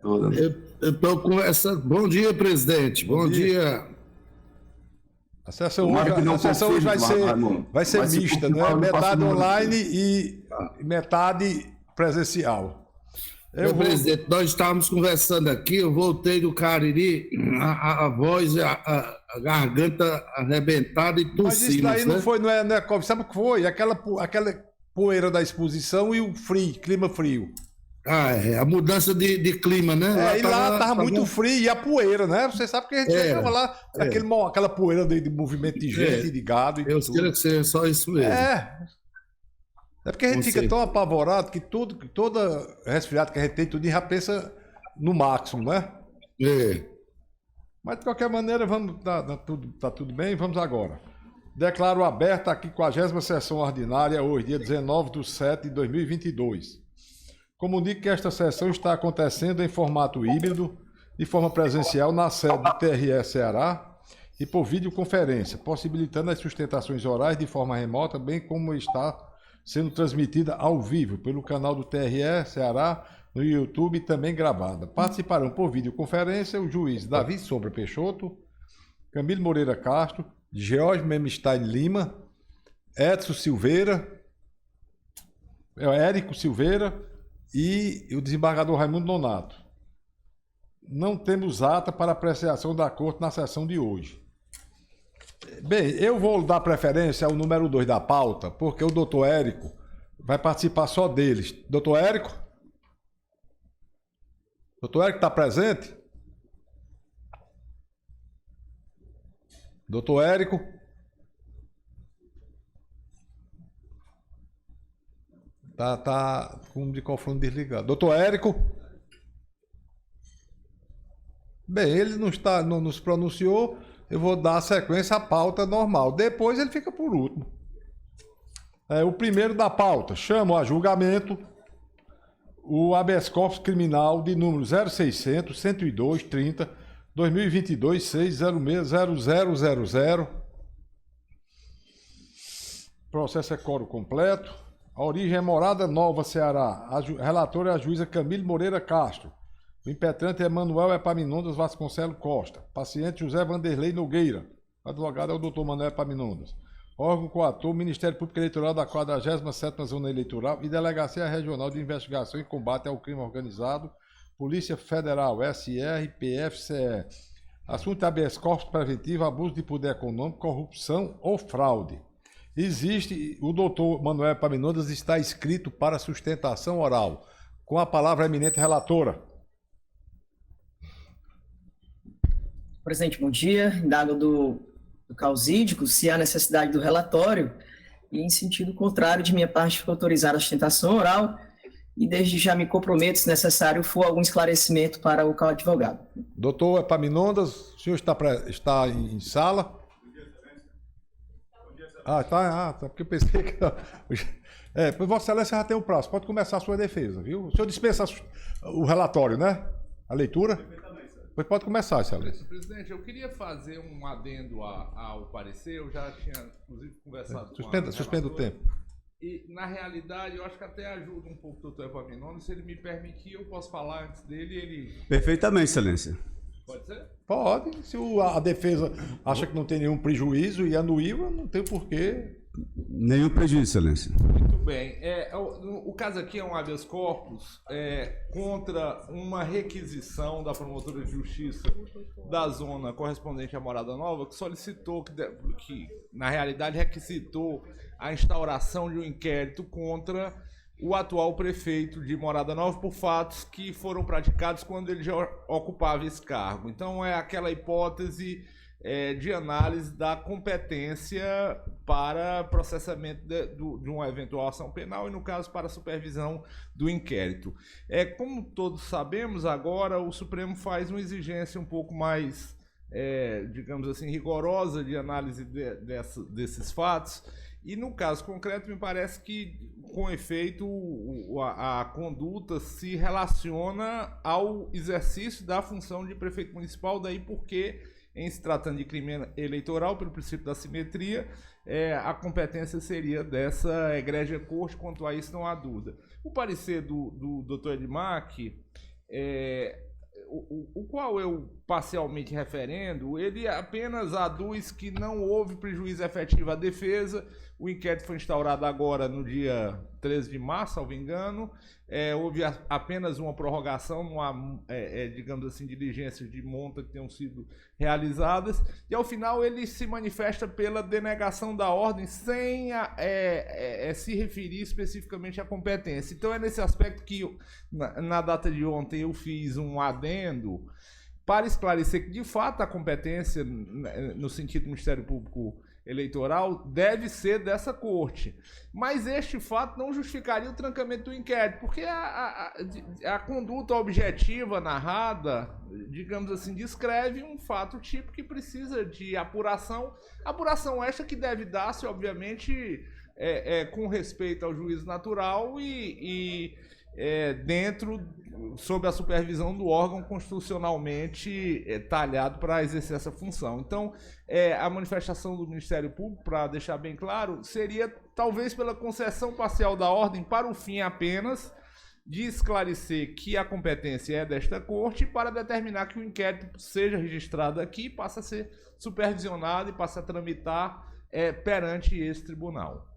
toda. Eu estou conversando. Bom dia, presidente. Bom dia. A sessão hoje vai ser mista, né? Metade online e metade presencial. Presidente, nós estávamos conversando aqui, eu voltei do Cariri, a voz, a garganta arrebentada e tossindo. Mas isso daí não foi, não é sabe o que foi? Aquela poeira da exposição e o clima frio. A mudança de clima, né? Lá tava muito frio e a poeira, né? Você sabe que a gente chegava lá, aquela poeira de movimento de gente, de gado e eu queria que seja só isso mesmo. É porque a gente fica tão apavorado que toda resfriado que a gente tem, tudo já pensa no máximo, né? Mas de qualquer maneira, tá tudo bem, vamos agora. Declaro aberta a 50ª sessão ordinária hoje, dia 19/7/2022. Comunico que esta sessão está acontecendo em formato híbrido, de forma presencial na sede do TRE Ceará e por videoconferência, possibilitando as sustentações orais de forma remota, bem como está sendo transmitida ao vivo pelo canal do TRE Ceará no YouTube e também gravada. Participarão por videoconferência o juiz Davi Sombra Peixoto, Camilo Moreira Castro, George Memstein Lima, Edson Silveira, Érico Silveira e o desembargador Raimundo Nonato. Não temos ata para apreciação da corte na sessão de hoje. Bem, eu vou dar preferência ao número 2 da pauta, porque o doutor Érico vai participar só deles. Doutor Érico? Doutor Érico está presente? Doutor Érico? Tá com o microfone desligado. Doutor Érico? Bem, ele não nos pronunciou. Eu vou dar a sequência à pauta normal. Depois ele fica por último. O primeiro da pauta. Chamo a julgamento o habeas corpus criminal de número 0600 102 30 2022 606 0000. Processo é coro completo. A origem é Morada Nova, Ceará. A relatora é a juíza Camilo Moreira Castro. O impetrante é Manuel Epaminondas Vasconcelos Costa. Paciente José Vanderlei Nogueira. O advogado é o doutor Manuel Epaminondas. Órgão coator, Ministério Público Eleitoral da 47ª Zona Eleitoral e Delegacia Regional de Investigação e Combate ao Crime Organizado, Polícia Federal, SR, PFCE. Assunto habeas corpus preventivo, abuso de poder econômico, corrupção ou fraude. O doutor Manuel Epaminondas está inscrito para sustentação oral. Com a palavra a eminente relatora. Presidente, bom dia. Indago do causídico se há necessidade do relatório e, em sentido contrário, de minha parte, fico autorizada a sustentação oral e desde já me comprometo, se necessário, for algum esclarecimento para o advogado. Doutor Epaminondas, o senhor está em sala? Tá, porque eu pensei que... Vossa Excelência já tem o prazo, pode começar a sua defesa, viu? O senhor dispensa o relatório, né? A leitura? Pois pode começar, Excelência. Presidente, eu queria fazer um adendo ao parecer, eu já tinha, inclusive, conversado Suspenda o tempo. E, na realidade, eu acho que até ajuda um pouco o doutor Epaminondas, se ele me permitir, eu posso falar antes dele e ele... Perfeitamente, Excelência. Pode ser? Pode. Se a defesa acha que não tem nenhum prejuízo e anuíva, não tem porquê. Nenhum prejuízo, Excelência. Muito bem. O caso aqui é um habeas corpus contra uma requisição da promotora de justiça da zona correspondente à Morada Nova, que solicitou, que na realidade requisitou a instauração de um inquérito contra o atual prefeito de Morada Nova por fatos que foram praticados quando ele já ocupava esse cargo. Então é aquela hipótese de análise da competência para processamento de uma eventual ação penal e, no caso, para a supervisão do inquérito. Como todos sabemos, agora o Supremo faz uma exigência um pouco mais, digamos assim, rigorosa de análise desses fatos. E no caso concreto, me parece que, com efeito, a conduta se relaciona ao exercício da função de prefeito municipal, daí porque, em se tratando de crime eleitoral, pelo princípio da simetria, a competência seria dessa egrégia corte, quanto a isso não há dúvida. O parecer do Dr. Edmar, o qual eu parcialmente referendo, ele apenas aduz que não houve prejuízo efetivo à defesa. O inquérito foi instaurado agora no dia 13 de março, salvo engano. Houve apenas uma prorrogação, não há, digamos assim, diligências de monta que tenham sido realizadas. E, ao final, ele se manifesta pela denegação da ordem sem se referir especificamente à competência. Então, é nesse aspecto que, na data de ontem, eu fiz um adendo para esclarecer que, de fato, a competência, no sentido do Ministério Público Eleitoral, deve ser dessa corte. Mas este fato não justificaria o trancamento do inquérito, porque a conduta objetiva narrada, digamos assim, descreve um fato típico que precisa de apuração esta que deve dar-se, obviamente, com respeito ao juízo natural e sob a supervisão do órgão constitucionalmente talhado para exercer essa função. Então, a manifestação do Ministério Público, para deixar bem claro, seria talvez pela concessão parcial da ordem para o fim apenas de esclarecer que a competência é desta corte, para determinar que o inquérito seja registrado aqui, passe a ser supervisionado e passe a tramitar perante esse tribunal.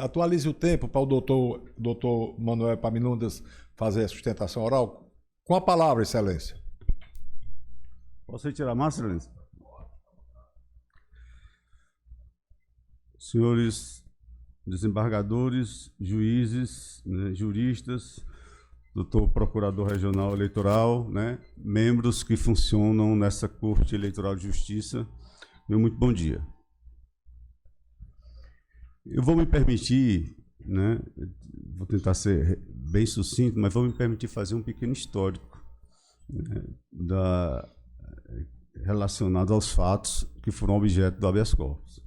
Atualize o tempo para o doutor Manuel Epaminondas fazer a sustentação oral. Com a palavra, Excelência. Posso retirar mais, Excelência? Senhores desembargadores, juízes, né, juristas, doutor Procurador Regional Eleitoral, né, membros que funcionam nessa Corte Eleitoral de Justiça, meu muito bom dia. Eu vou me permitir, né, vou tentar ser bem sucinto, mas vou me permitir fazer um pequeno histórico, né, relacionado aos fatos que foram objeto do habeas corpus.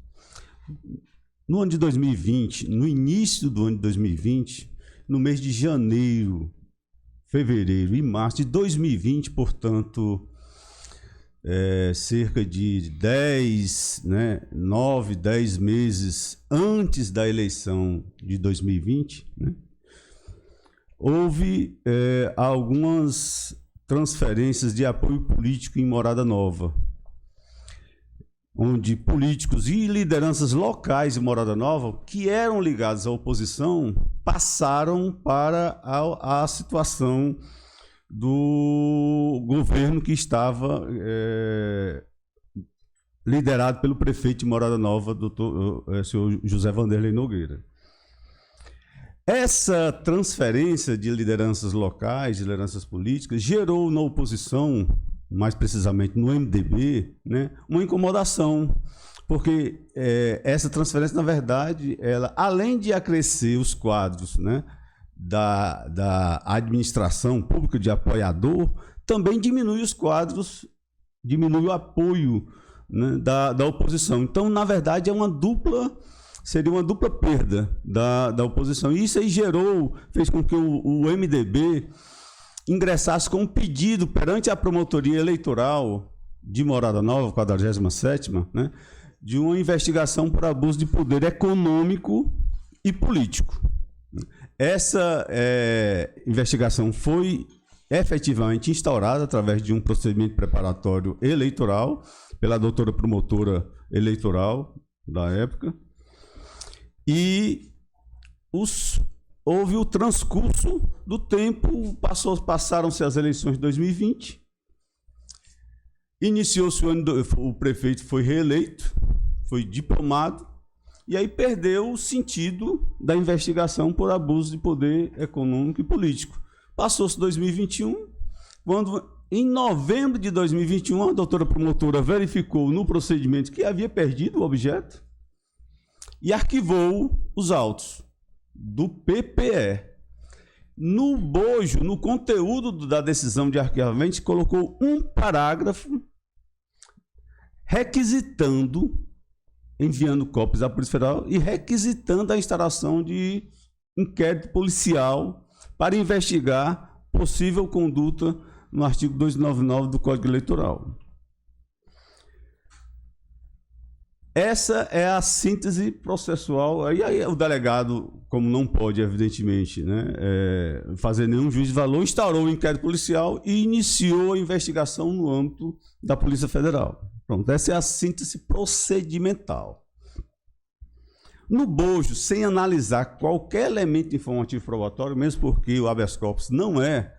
No ano de 2020, no início do ano de 2020, no mês de janeiro, fevereiro e março de 2020, portanto, cerca de 9, 10 meses antes da eleição de 2020, né, houve algumas transferências de apoio político em Morada Nova, onde políticos e lideranças locais de Morada Nova, que eram ligados à oposição, passaram para a situação do governo que estava liderado pelo prefeito de Morada Nova, senhor José Vanderlei Nogueira. Essa transferência de lideranças locais, de lideranças políticas, gerou na oposição, mais precisamente no MDB, né, uma incomodação, porque essa transferência, na verdade, ela, além de acrescer os quadros, né, da administração pública de apoiador, também diminui os quadros, diminui o apoio, né, da oposição. Então, na verdade, seria uma dupla perda da oposição. E isso aí fez com que o MDB ingressasse com um pedido perante a promotoria eleitoral de Morada Nova, 47ª, né, de uma investigação por abuso de poder econômico e político. Essa investigação foi efetivamente instaurada através de um procedimento preparatório eleitoral pela doutora promotora eleitoral da época, e houve o transcurso do tempo, passaram-se as eleições de 2020, iniciou-se o ano, o prefeito foi reeleito, foi diplomado, e aí perdeu o sentido da investigação por abuso de poder econômico e político. Passou-se 2021, quando, em novembro de 2021, a doutora promotora verificou no procedimento que havia perdido o objeto e arquivou os autos do PPE. No bojo, no conteúdo da decisão de arquivamento, colocou um parágrafo requisitando, enviando cópias à Polícia Federal e requisitando a instalação de inquérito policial para investigar possível conduta no artigo 299 do Código Eleitoral. Essa é a síntese processual. Aí o delegado, como não pode, evidentemente, né, fazer nenhum juízo de valor, instaurou o inquérito policial e iniciou a investigação no âmbito da Polícia Federal. Pronto, essa é a síntese procedimental. No bojo, sem analisar qualquer elemento informativo probatório, mesmo porque o habeas corpus não é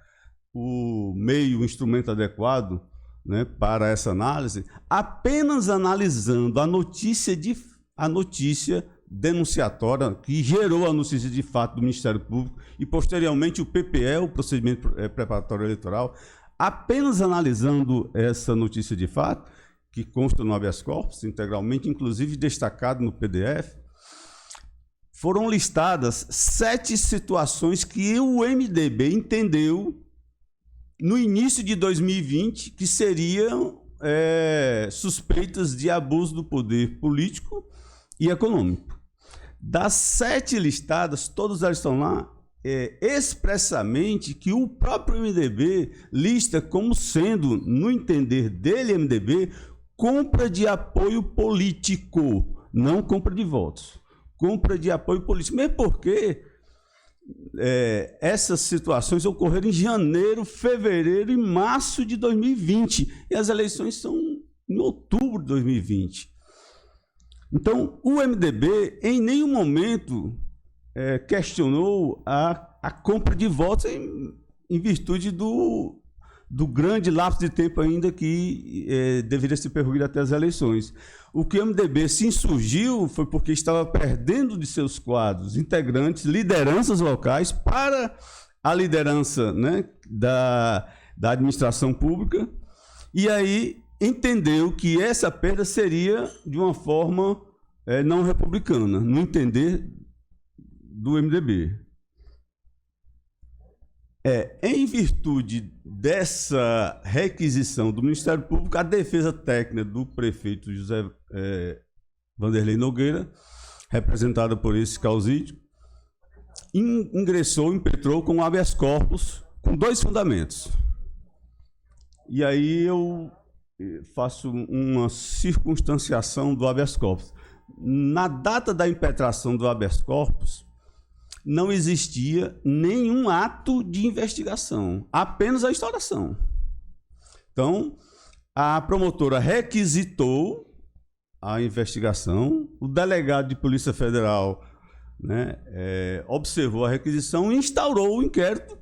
o meio, o instrumento adequado, né, para essa análise, apenas analisando a notícia denunciatória que gerou a notícia de fato do Ministério Público e posteriormente o PPE, o procedimento preparatório eleitoral, apenas analisando essa notícia de fato, que consta no habeas corpus integralmente, inclusive destacado no PDF, foram listadas 7 situações que o MDB entendeu no início de 2020, que seriam suspeitas de abuso do poder político e econômico. Das 7 listadas, todas elas estão lá expressamente que o próprio MDB lista como sendo, no entender dele, MDB, compra de apoio político, não compra de votos. Compra de apoio político, mesmo porque essas situações ocorreram em janeiro, fevereiro e março de 2020. E as eleições são em outubro de 2020. Então, o MDB em nenhum momento questionou a compra de votos em virtude do grande lapso de tempo ainda que deveria ser percorrido até as eleições. O que o MDB se insurgiu foi porque estava perdendo de seus quadros integrantes, lideranças locais, para a liderança, né, da administração pública, e aí entendeu que essa perda seria de uma forma não republicana, no entender do MDB. Em virtude dessa requisição do Ministério Público, a defesa técnica do prefeito José Vanderlei Nogueira, representada por esse causídio, impetrou com habeas corpus com 2 fundamentos. E aí eu faço uma circunstanciação do habeas corpus. Na data da impetração do habeas corpus, não existia nenhum ato de investigação, apenas a instauração. Então, a promotora requisitou a investigação, o delegado de Polícia Federal, né, observou a requisição, instaurou o inquérito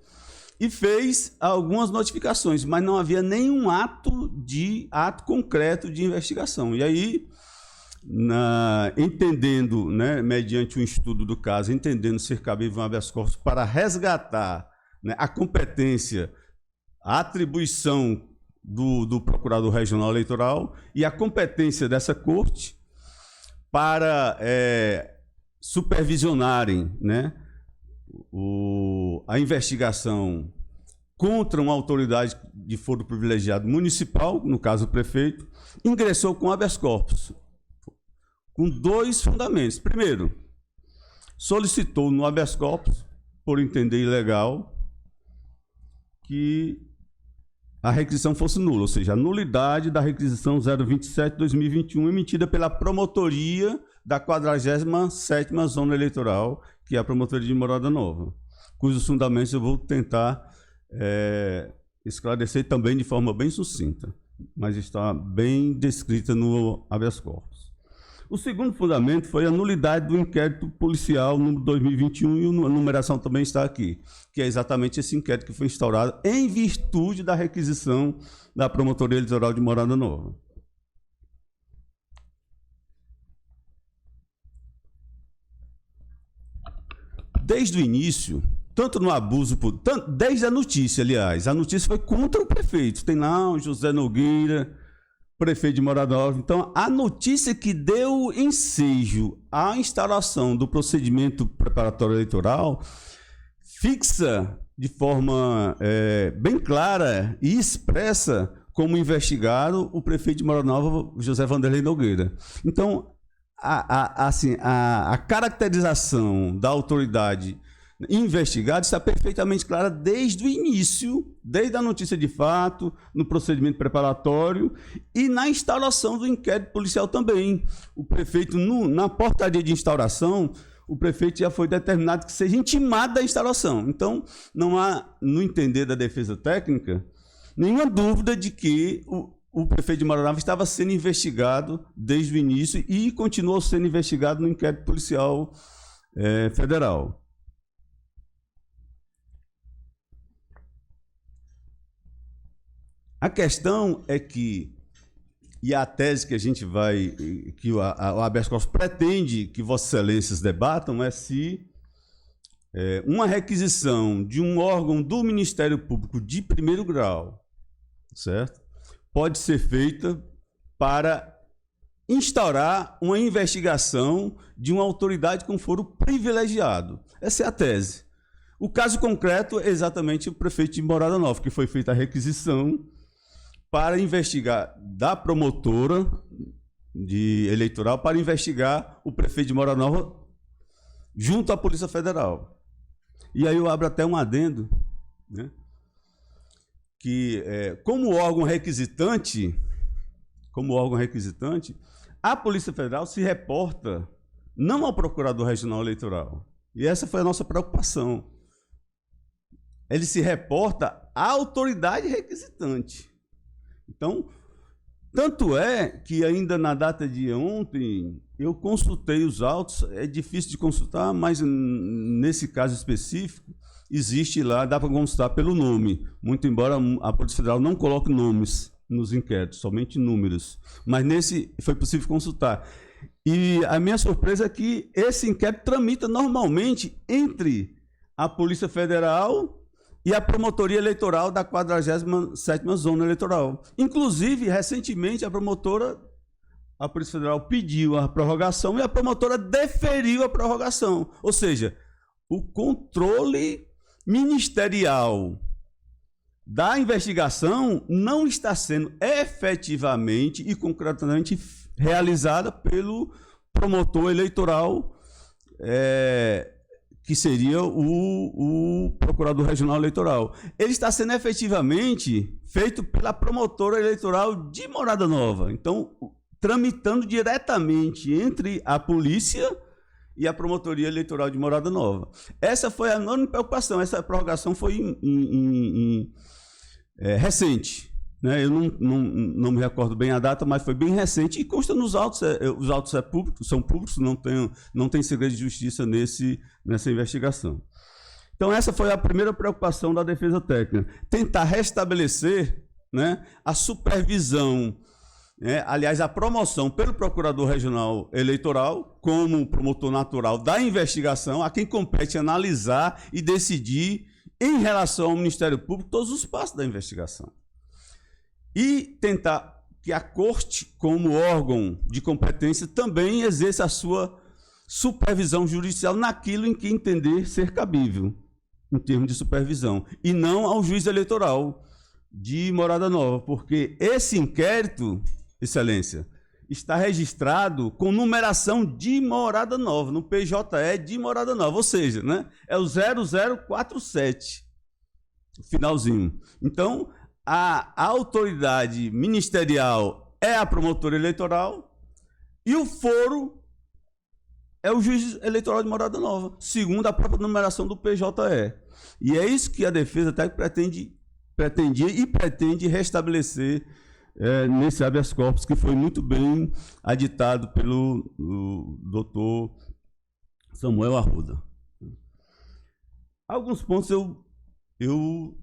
e fez algumas notificações, mas não havia nenhum ato concreto de investigação. E aí, entendendo, né, mediante um estudo do caso, entendendo ser cabível um habeas corpus para resgatar, né, a competência, a atribuição do Procurador Regional Eleitoral e a competência dessa corte para supervisionarem, né, a investigação contra uma autoridade de foro privilegiado municipal, no caso o prefeito, ingressou com habeas corpus, com 2 fundamentos. Primeiro, solicitou no habeas corpus, por entender ilegal, que a requisição fosse nula, ou seja, a nulidade da requisição 027/2021 emitida pela promotoria da 47ª Zona Eleitoral, que é a Promotoria de Morada Nova, cujos fundamentos eu vou tentar esclarecer também de forma bem sucinta, mas está bem descrita no habeas corpus. O segundo fundamento foi a nulidade do inquérito policial número 2021, e a numeração também está aqui, que é exatamente esse inquérito que foi instaurado em virtude da requisição da Promotoria Eleitoral de Morada Nova. Desde o início, tanto no abuso, desde a notícia, aliás, a notícia foi contra o prefeito. Tem lá o José Nogueira, prefeito de Morada Nova. Então, a notícia que deu ensejo à instauração do procedimento preparatório eleitoral fixa de forma bem clara e expressa como investigado o prefeito de Morada Nova, José Vanderlei Nogueira. Então, a caracterização da autoridade, investigado está perfeitamente clara desde o início, desde a notícia de fato, no procedimento preparatório e na instauração do inquérito policial também. O prefeito, na portaria de instauração, o prefeito já foi determinado que seja intimado da instauração. Então, não há, no entender da defesa técnica, nenhuma dúvida de que o prefeito de Morada Nova estava sendo investigado desde o início e continuou sendo investigado no inquérito policial federal. A questão é que, e a tese que a gente vai, que o habeas corpus pretende que Vossas Excelências debatam é se uma requisição de um órgão do Ministério Público de primeiro grau, certo? Pode ser feita para instaurar uma investigação de uma autoridade com foro privilegiado. Essa é a tese. O caso concreto é exatamente o prefeito de Morada Nova, que foi feita a requisição para investigar da promotora eleitoral para investigar o prefeito de Morada Nova junto à Polícia Federal. E aí eu abro até um adendo, né, que como órgão requisitante, a Polícia Federal se reporta não ao Procurador Regional Eleitoral. E essa foi a nossa preocupação. Ele se reporta à autoridade requisitante. Então, tanto é que ainda na data de ontem, eu consultei os autos, é difícil de consultar, mas nesse caso específico, existe lá, dá para consultar pelo nome, muito embora a Polícia Federal não coloque nomes nos inquéritos, somente números, mas nesse foi possível consultar. E a minha surpresa é que esse inquérito tramita normalmente entre a Polícia Federal e a Promotoria Eleitoral da 47ª Zona Eleitoral. Inclusive, recentemente, a Polícia Federal pediu a prorrogação e a promotora deferiu a prorrogação. Ou seja, o controle ministerial da investigação não está sendo efetivamente e concretamente realizada pelo promotor eleitoral, que seria o Procurador Regional Eleitoral. Ele está sendo efetivamente feito pela promotora eleitoral de Morada Nova. Então, tramitando diretamente entre a polícia e a Promotoria Eleitoral de Morada Nova. Essa foi a enorme preocupação. Essa prorrogação foi recente, né? Eu não me recordo bem a data, mas foi bem recente e consta nos autos. Os autos são públicos, não tem segredo de justiça nessa investigação. Então, essa foi a primeira preocupação da defesa técnica. Tentar restabelecer, né, a supervisão, aliás, a promoção pelo Procurador Regional Eleitoral como promotor natural da investigação, a quem compete analisar e decidir em relação ao Ministério Público todos os passos da investigação. E tentar que a Corte, como órgão de competência, também exerça a sua supervisão judicial naquilo em que entender ser cabível, em termos de supervisão, e não ao juiz eleitoral de Morada Nova, porque esse inquérito, Excelência, está registrado com numeração de Morada Nova, no PJE de Morada Nova, ou seja, né, é o 0047, finalzinho. Então, a autoridade ministerial é a promotora eleitoral e o foro é o juiz eleitoral de Morada Nova, segundo a própria numeração do PJE. E é isso que a defesa até pretendia e pretende restabelecer nesse habeas corpus, que foi muito bem aditado pelo doutor Samuel Arruda. Alguns pontos eu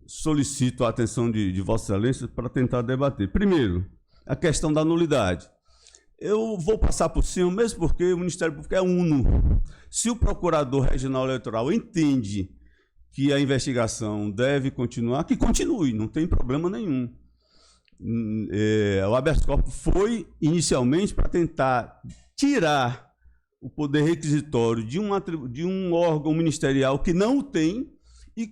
solicito a atenção de Vossa Excelência para tentar debater. Primeiro, a questão da nulidade. Eu vou passar por cima, mesmo porque o Ministério Público é uno. Se o Procurador Regional Eleitoral entende que a investigação deve continuar, que continue, não tem problema nenhum. O habeas corpus foi inicialmente para tentar tirar o poder requisitório de um órgão ministerial que não o tem e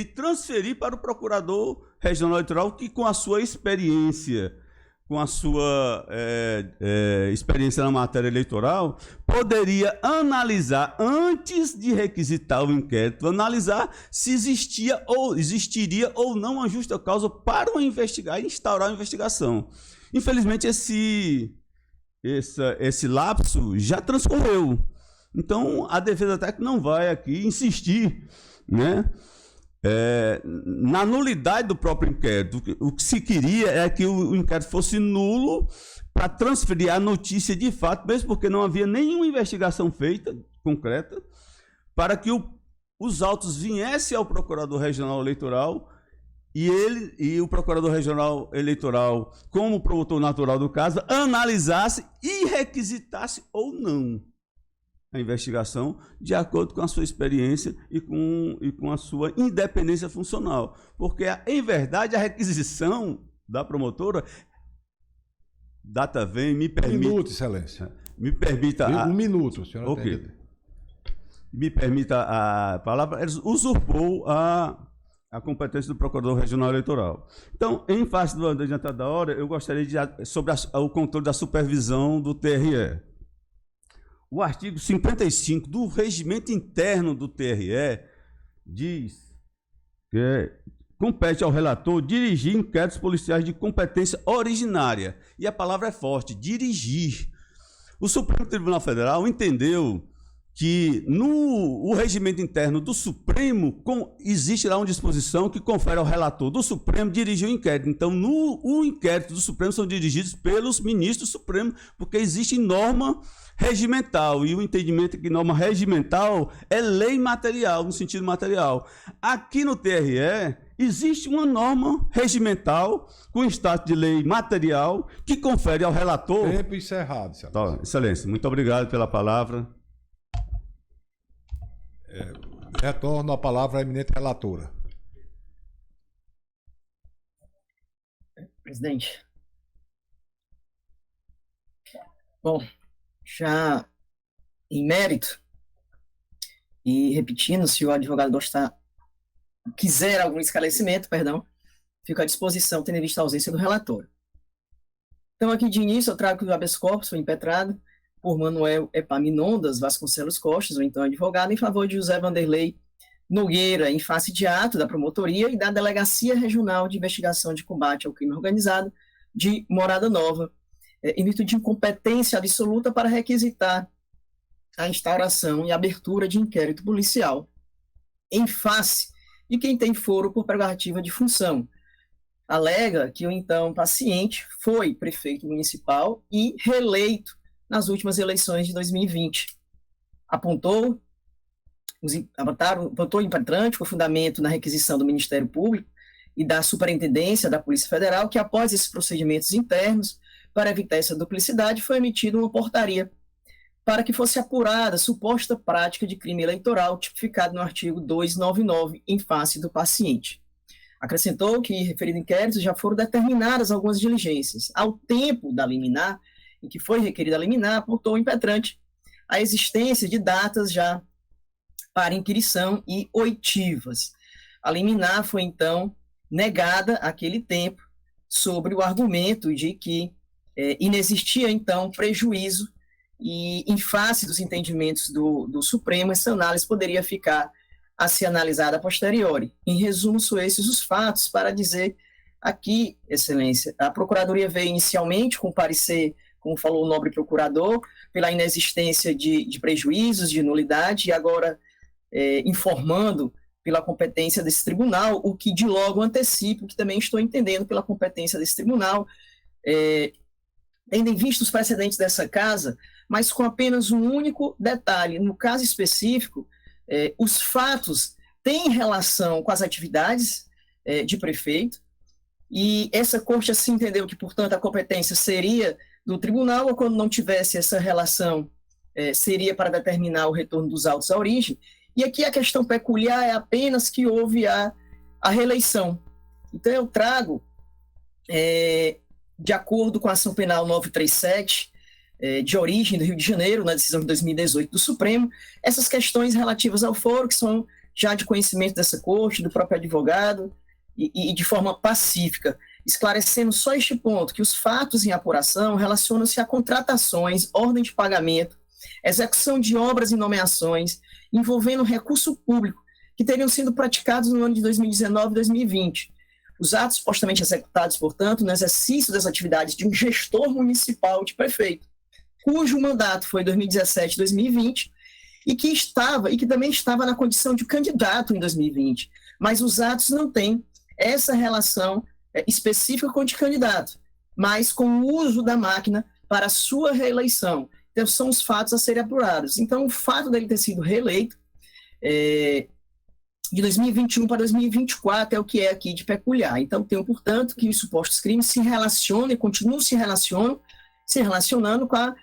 transferir para o Procurador Regional Eleitoral, que com a sua experiência, com a sua experiência na matéria eleitoral, poderia analisar, antes de requisitar o inquérito, analisar se existiria ou não uma justa causa para instaurar uma investigação. Infelizmente, esse lapso já transcorreu. Então, a defesa técnica não vai aqui insistir, né, na nulidade do próprio inquérito. O que se queria é que o inquérito fosse nulo para transferir a notícia de fato, mesmo porque não havia nenhuma investigação feita, concreta, para que os autos viessem ao Procurador Regional Eleitoral e o Procurador Regional Eleitoral, como promotor natural do caso, analisasse e requisitasse ou não a investigação de acordo com a sua experiência e com a sua independência funcional. Porque, em verdade, a requisição da promotora, data vem, me permite... Um minuto, excelência. Me permita... Um minuto, senhora. Ok. Me permita a palavra, usurpou a competência do Procurador Regional Eleitoral. Então, em face do adiantado da hora, eu gostaria de... sobre o controle da supervisão do TRE. O artigo 55 do regimento interno do TRE diz que compete ao relator dirigir inquéritos policiais de competência originária. E a palavra é forte, dirigir. O Supremo Tribunal Federal entendeu que no regimento interno do Supremo existe lá uma disposição que confere ao relator do Supremo dirigir o inquérito. Então, o inquérito do Supremo são dirigidos pelos ministros do Supremo, porque existe norma regimental, e o entendimento é que norma regimental é lei material, no sentido material. Aqui no TRE, existe uma norma regimental com status de lei material que confere ao relator... Tempo encerrado, senhor. Tá, excelência, muito obrigado pela palavra. Retorno a palavra à eminente relatora. Presidente. Bom, já em mérito, e repetindo, se o advogado quiser algum esclarecimento, fico à disposição, tendo em vista a ausência do relator. Então, aqui de início, eu trago que o habeas corpus foi impetrado por Manuel Epaminondas Vasconcelos Costa, ou então advogado, em favor de José Vanderlei Nogueira, em face de ato da promotoria e da Delegacia Regional de Investigação de Combate ao Crime Organizado de Morada Nova, em virtude de incompetência absoluta para requisitar a instauração e abertura de inquérito policial em face de quem tem foro por prerrogativa de função. Alega que o então paciente foi prefeito municipal e reeleito nas últimas eleições de 2020. Apontou impetrante com fundamento na requisição do Ministério Público e da Superintendência da Polícia Federal que, após esses procedimentos internos, para evitar essa duplicidade, foi emitida uma portaria para que fosse apurada a suposta prática de crime eleitoral tipificado no artigo 299 em face do paciente. Acrescentou que, referido inquérito, já foram determinadas algumas diligências. Ao tempo da liminar, em que foi requerida a liminar, apontou o impetrante a existência de datas já para inquirição e oitivas. A liminar foi, então, negada àquele tempo sobre o argumento de que inexistia, então, prejuízo e, em face dos entendimentos do Supremo, essa análise poderia ficar a ser analisada a posteriori. Em resumo, são esses os fatos para dizer aqui, Excelência, a Procuradoria veio inicialmente com parecer, como falou o nobre procurador, pela inexistência de prejuízos, de nulidade, e agora informando pela competência desse tribunal, o que de logo antecipo, que também estou entendendo pela competência desse tribunal, tendo em vista os precedentes dessa casa, mas com apenas um único detalhe. No caso específico, os fatos têm relação com as atividades de prefeito, e essa corte assim entendeu que, portanto, a competência seria do tribunal, ou quando não tivesse essa relação, seria para determinar o retorno dos autos à origem. E aqui a questão peculiar é apenas que houve a reeleição. Então eu trago, de acordo com a ação penal 937, de origem do Rio de Janeiro, na decisão de 2018 do Supremo, essas questões relativas ao foro, que são já de conhecimento dessa corte, do próprio advogado, e de forma pacífica. esclarecendo só este ponto, que os fatos em apuração relacionam-se a contratações, ordem de pagamento, execução de obras e nomeações, envolvendo recurso público, que teriam sido praticados no ano de 2019 e 2020. Os atos supostamente executados, portanto, no exercício das atividades de um gestor municipal de prefeito, cujo mandato foi 2017 e 2020, e que também estava na condição de candidato em 2020, mas os atos não têm essa relação específica com o de candidato, mas com o uso da máquina para a sua reeleição. Então, são os fatos a serem apurados. Então, o fato dele ter sido reeleito de 2021 para 2024 é o que é aqui de peculiar. Então, tenho, portanto, que os supostos crimes se relacionam e continuam se relacionando com as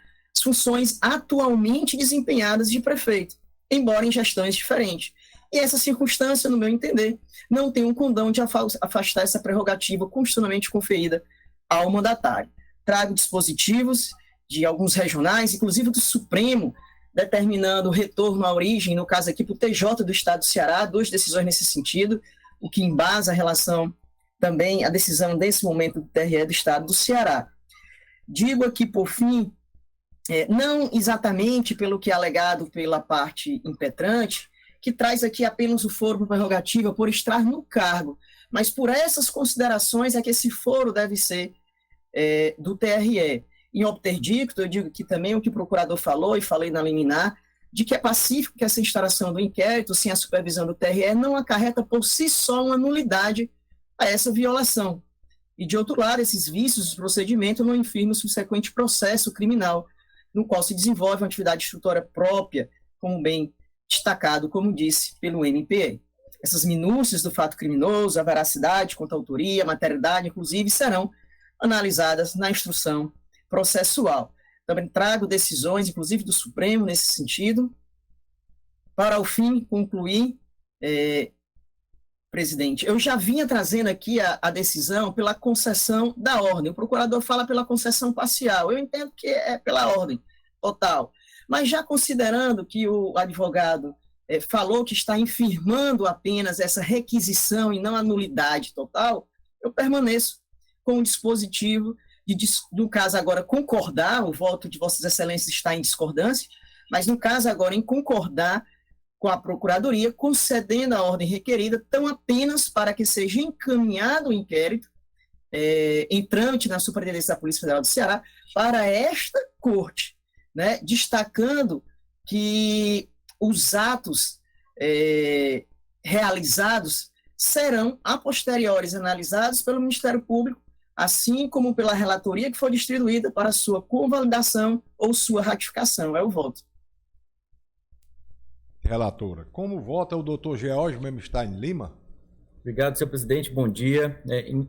funções atualmente desempenhadas de prefeito, embora em gestões diferentes. E essa circunstância, no meu entender, não tem um condão de afastar essa prerrogativa constitucionalmente conferida ao mandatário. Trago dispositivos de alguns regionais, inclusive do Supremo, determinando o retorno à origem, no caso aqui para o TJ do Estado do Ceará, 2 decisões nesse sentido, o que embasa a relação também, a decisão desse momento do TRE do Estado do Ceará. Digo aqui, por fim, não exatamente pelo que é alegado pela parte impetrante, que traz aqui apenas o foro por prerrogativa por estar no cargo, mas por essas considerações é que esse foro deve ser do TRE. Em obter dicto, eu digo que também o que o procurador falou, e falei na liminar, de que é pacífico que essa instauração do inquérito, sem a supervisão do TRE, não acarreta por si só uma nulidade a essa violação. E, de outro lado, esses vícios do procedimento não infirmam o subsequente processo criminal, no qual se desenvolve uma atividade instrutória própria, como bem destacado, como disse, pelo MPE. Essas minúcias do fato criminoso, a veracidade quanto à autoria, a materialidade, inclusive, serão analisadas na instrução processual. Também trago decisões, inclusive do Supremo, nesse sentido. Para, ao fim, concluir, presidente, eu já vinha trazendo aqui a decisão pela concessão da ordem. O procurador fala pela concessão parcial. Eu entendo que é pela ordem total. Mas já considerando que o advogado falou que está infirmando apenas essa requisição e não a nulidade total, eu permaneço com o dispositivo no caso agora, concordar, o voto de Vossas Excelências está em discordância, mas no caso agora em concordar com a Procuradoria, concedendo a ordem requerida, tão apenas para que seja encaminhado o inquérito em trâmite na Superintendência da Polícia Federal do Ceará para esta Corte, né, destacando que os atos realizados serão, a posteriores, analisados pelo Ministério Público, assim como pela relatoria que for distribuída para sua convalidação ou sua ratificação. É o voto. Relatora, como vota o doutor George Memstein Lima? Obrigado, senhor presidente. Bom dia.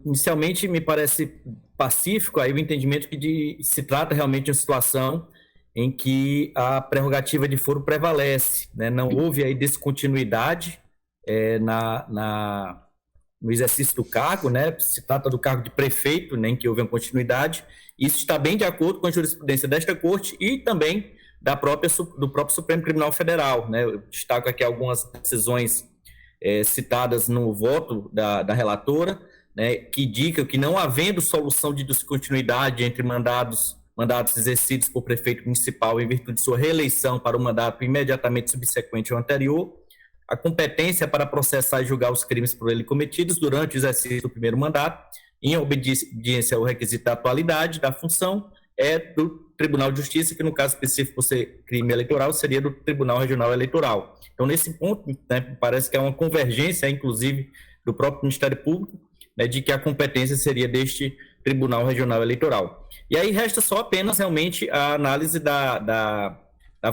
Inicialmente, me parece pacífico aí o entendimento que se trata realmente de uma situação em que a prerrogativa de foro prevalece, né? Não houve aí descontinuidade no exercício do cargo, né? Se trata do cargo de prefeito, né, em que houve uma continuidade. Isso está bem de acordo com a jurisprudência desta Corte e também do próprio Supremo Tribunal Federal, né? Eu destaco aqui algumas decisões citadas no voto da relatora, né, que indicam que não havendo solução de descontinuidade entre mandatos exercidos por prefeito municipal em virtude de sua reeleição para o mandato imediatamente subsequente ao anterior, a competência para processar e julgar os crimes por ele cometidos durante o exercício do primeiro mandato, em obediência ao requisito da atualidade da função, é do Tribunal de Justiça, que no caso específico, por ser crime eleitoral, seria do Tribunal Regional Eleitoral. Então, nesse ponto, né, parece que é uma convergência, inclusive, do próprio Ministério Público, né, de que a competência seria deste Tribunal Regional Eleitoral. E aí resta só apenas realmente a análise da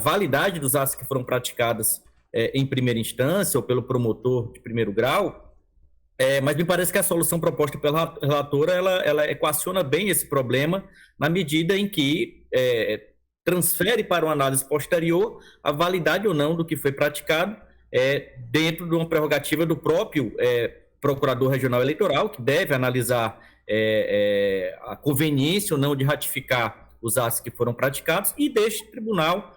validade dos atos que foram praticados em primeira instância ou pelo promotor de primeiro grau, mas me parece que a solução proposta pela relatora, ela equaciona bem esse problema na medida em que transfere para uma análise posterior a validade ou não do que foi praticado dentro de uma prerrogativa do próprio Procurador Regional Eleitoral, que deve analisar a conveniência ou não de ratificar os atos que foram praticados, e deste tribunal,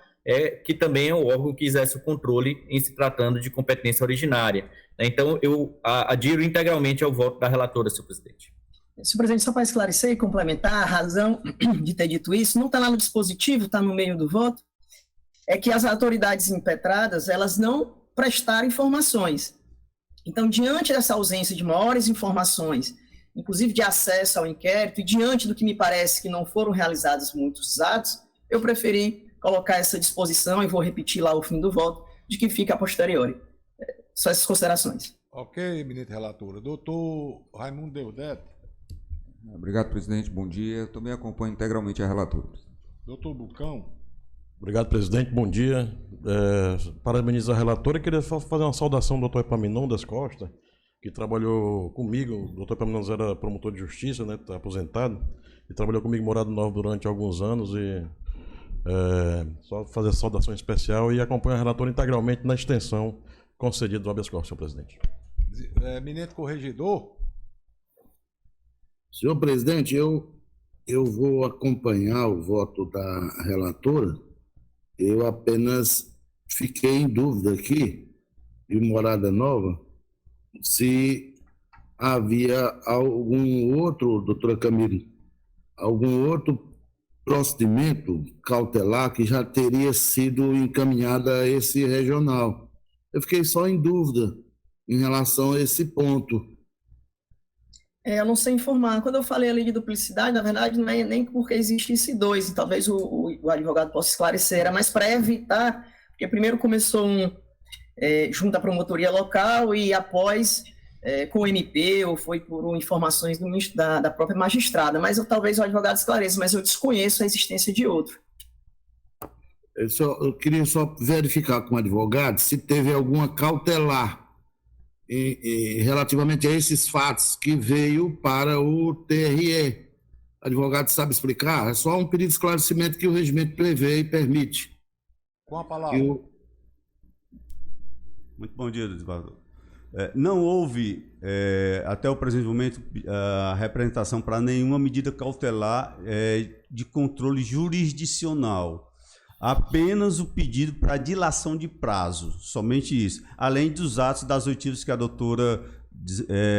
que também é o órgão que exerce o controle em se tratando de competência originária. Então, eu adiro integralmente ao voto da relatora, senhor presidente. Senhor presidente, só para esclarecer e complementar, a razão de ter dito isso, não está lá no dispositivo, está no meio do voto, é que as autoridades impetradas, elas não prestaram informações. Então, diante dessa ausência de maiores informações, inclusive de acesso ao inquérito, e diante do que me parece que não foram realizados muitos atos, eu preferi colocar essa disposição, e vou repetir lá o fim do voto, de que fica a posteriori. Só essas considerações. Ok, eminente relatora. Doutor Raimundo Deodete. Obrigado, presidente. Bom dia. Eu também acompanho integralmente a relatora. Doutor Bucão. Obrigado, presidente. Bom dia. Parabenizar a relatora. Queria fazer uma saudação ao doutor Epaminondas Costa, que trabalhou comigo. O doutor Epaminondas era promotor de justiça, né? Está aposentado. E trabalhou comigo em Morado Novo durante alguns anos. E só fazer essa saudação especial e acompanho a relatora integralmente na extensão concedida do habeas corpus, senhor presidente. Eminente corregedor. Senhor presidente, eu vou acompanhar o voto da relatora. Eu apenas fiquei em dúvida aqui, de Morada Nova, se havia algum outro, doutora Camille, algum outro procedimento cautelar que já teria sido encaminhado a esse regional. Eu fiquei só em dúvida em relação a esse ponto. Eu não sei informar. Quando eu falei ali de duplicidade, na verdade, não é nem porque existisse dois, e talvez o advogado possa esclarecer, era mais para evitar, porque primeiro começou junto à promotoria local e após com o MP, ou foi por informações da própria magistrada, mas talvez o advogado esclareça, mas eu desconheço a existência de outro. Eu queria só verificar com o advogado se teve alguma cautelar relativamente a esses fatos que veio para o TRE. O advogado sabe explicar? É só um pedido de esclarecimento que o regimento prevê e permite. Com a palavra. Muito bom dia, desembargador. Não houve, até o presente momento, a representação para nenhuma medida cautelar de controle jurisdicional. Apenas o pedido para dilação de prazo, somente isso. Além dos atos das oitivas que a doutora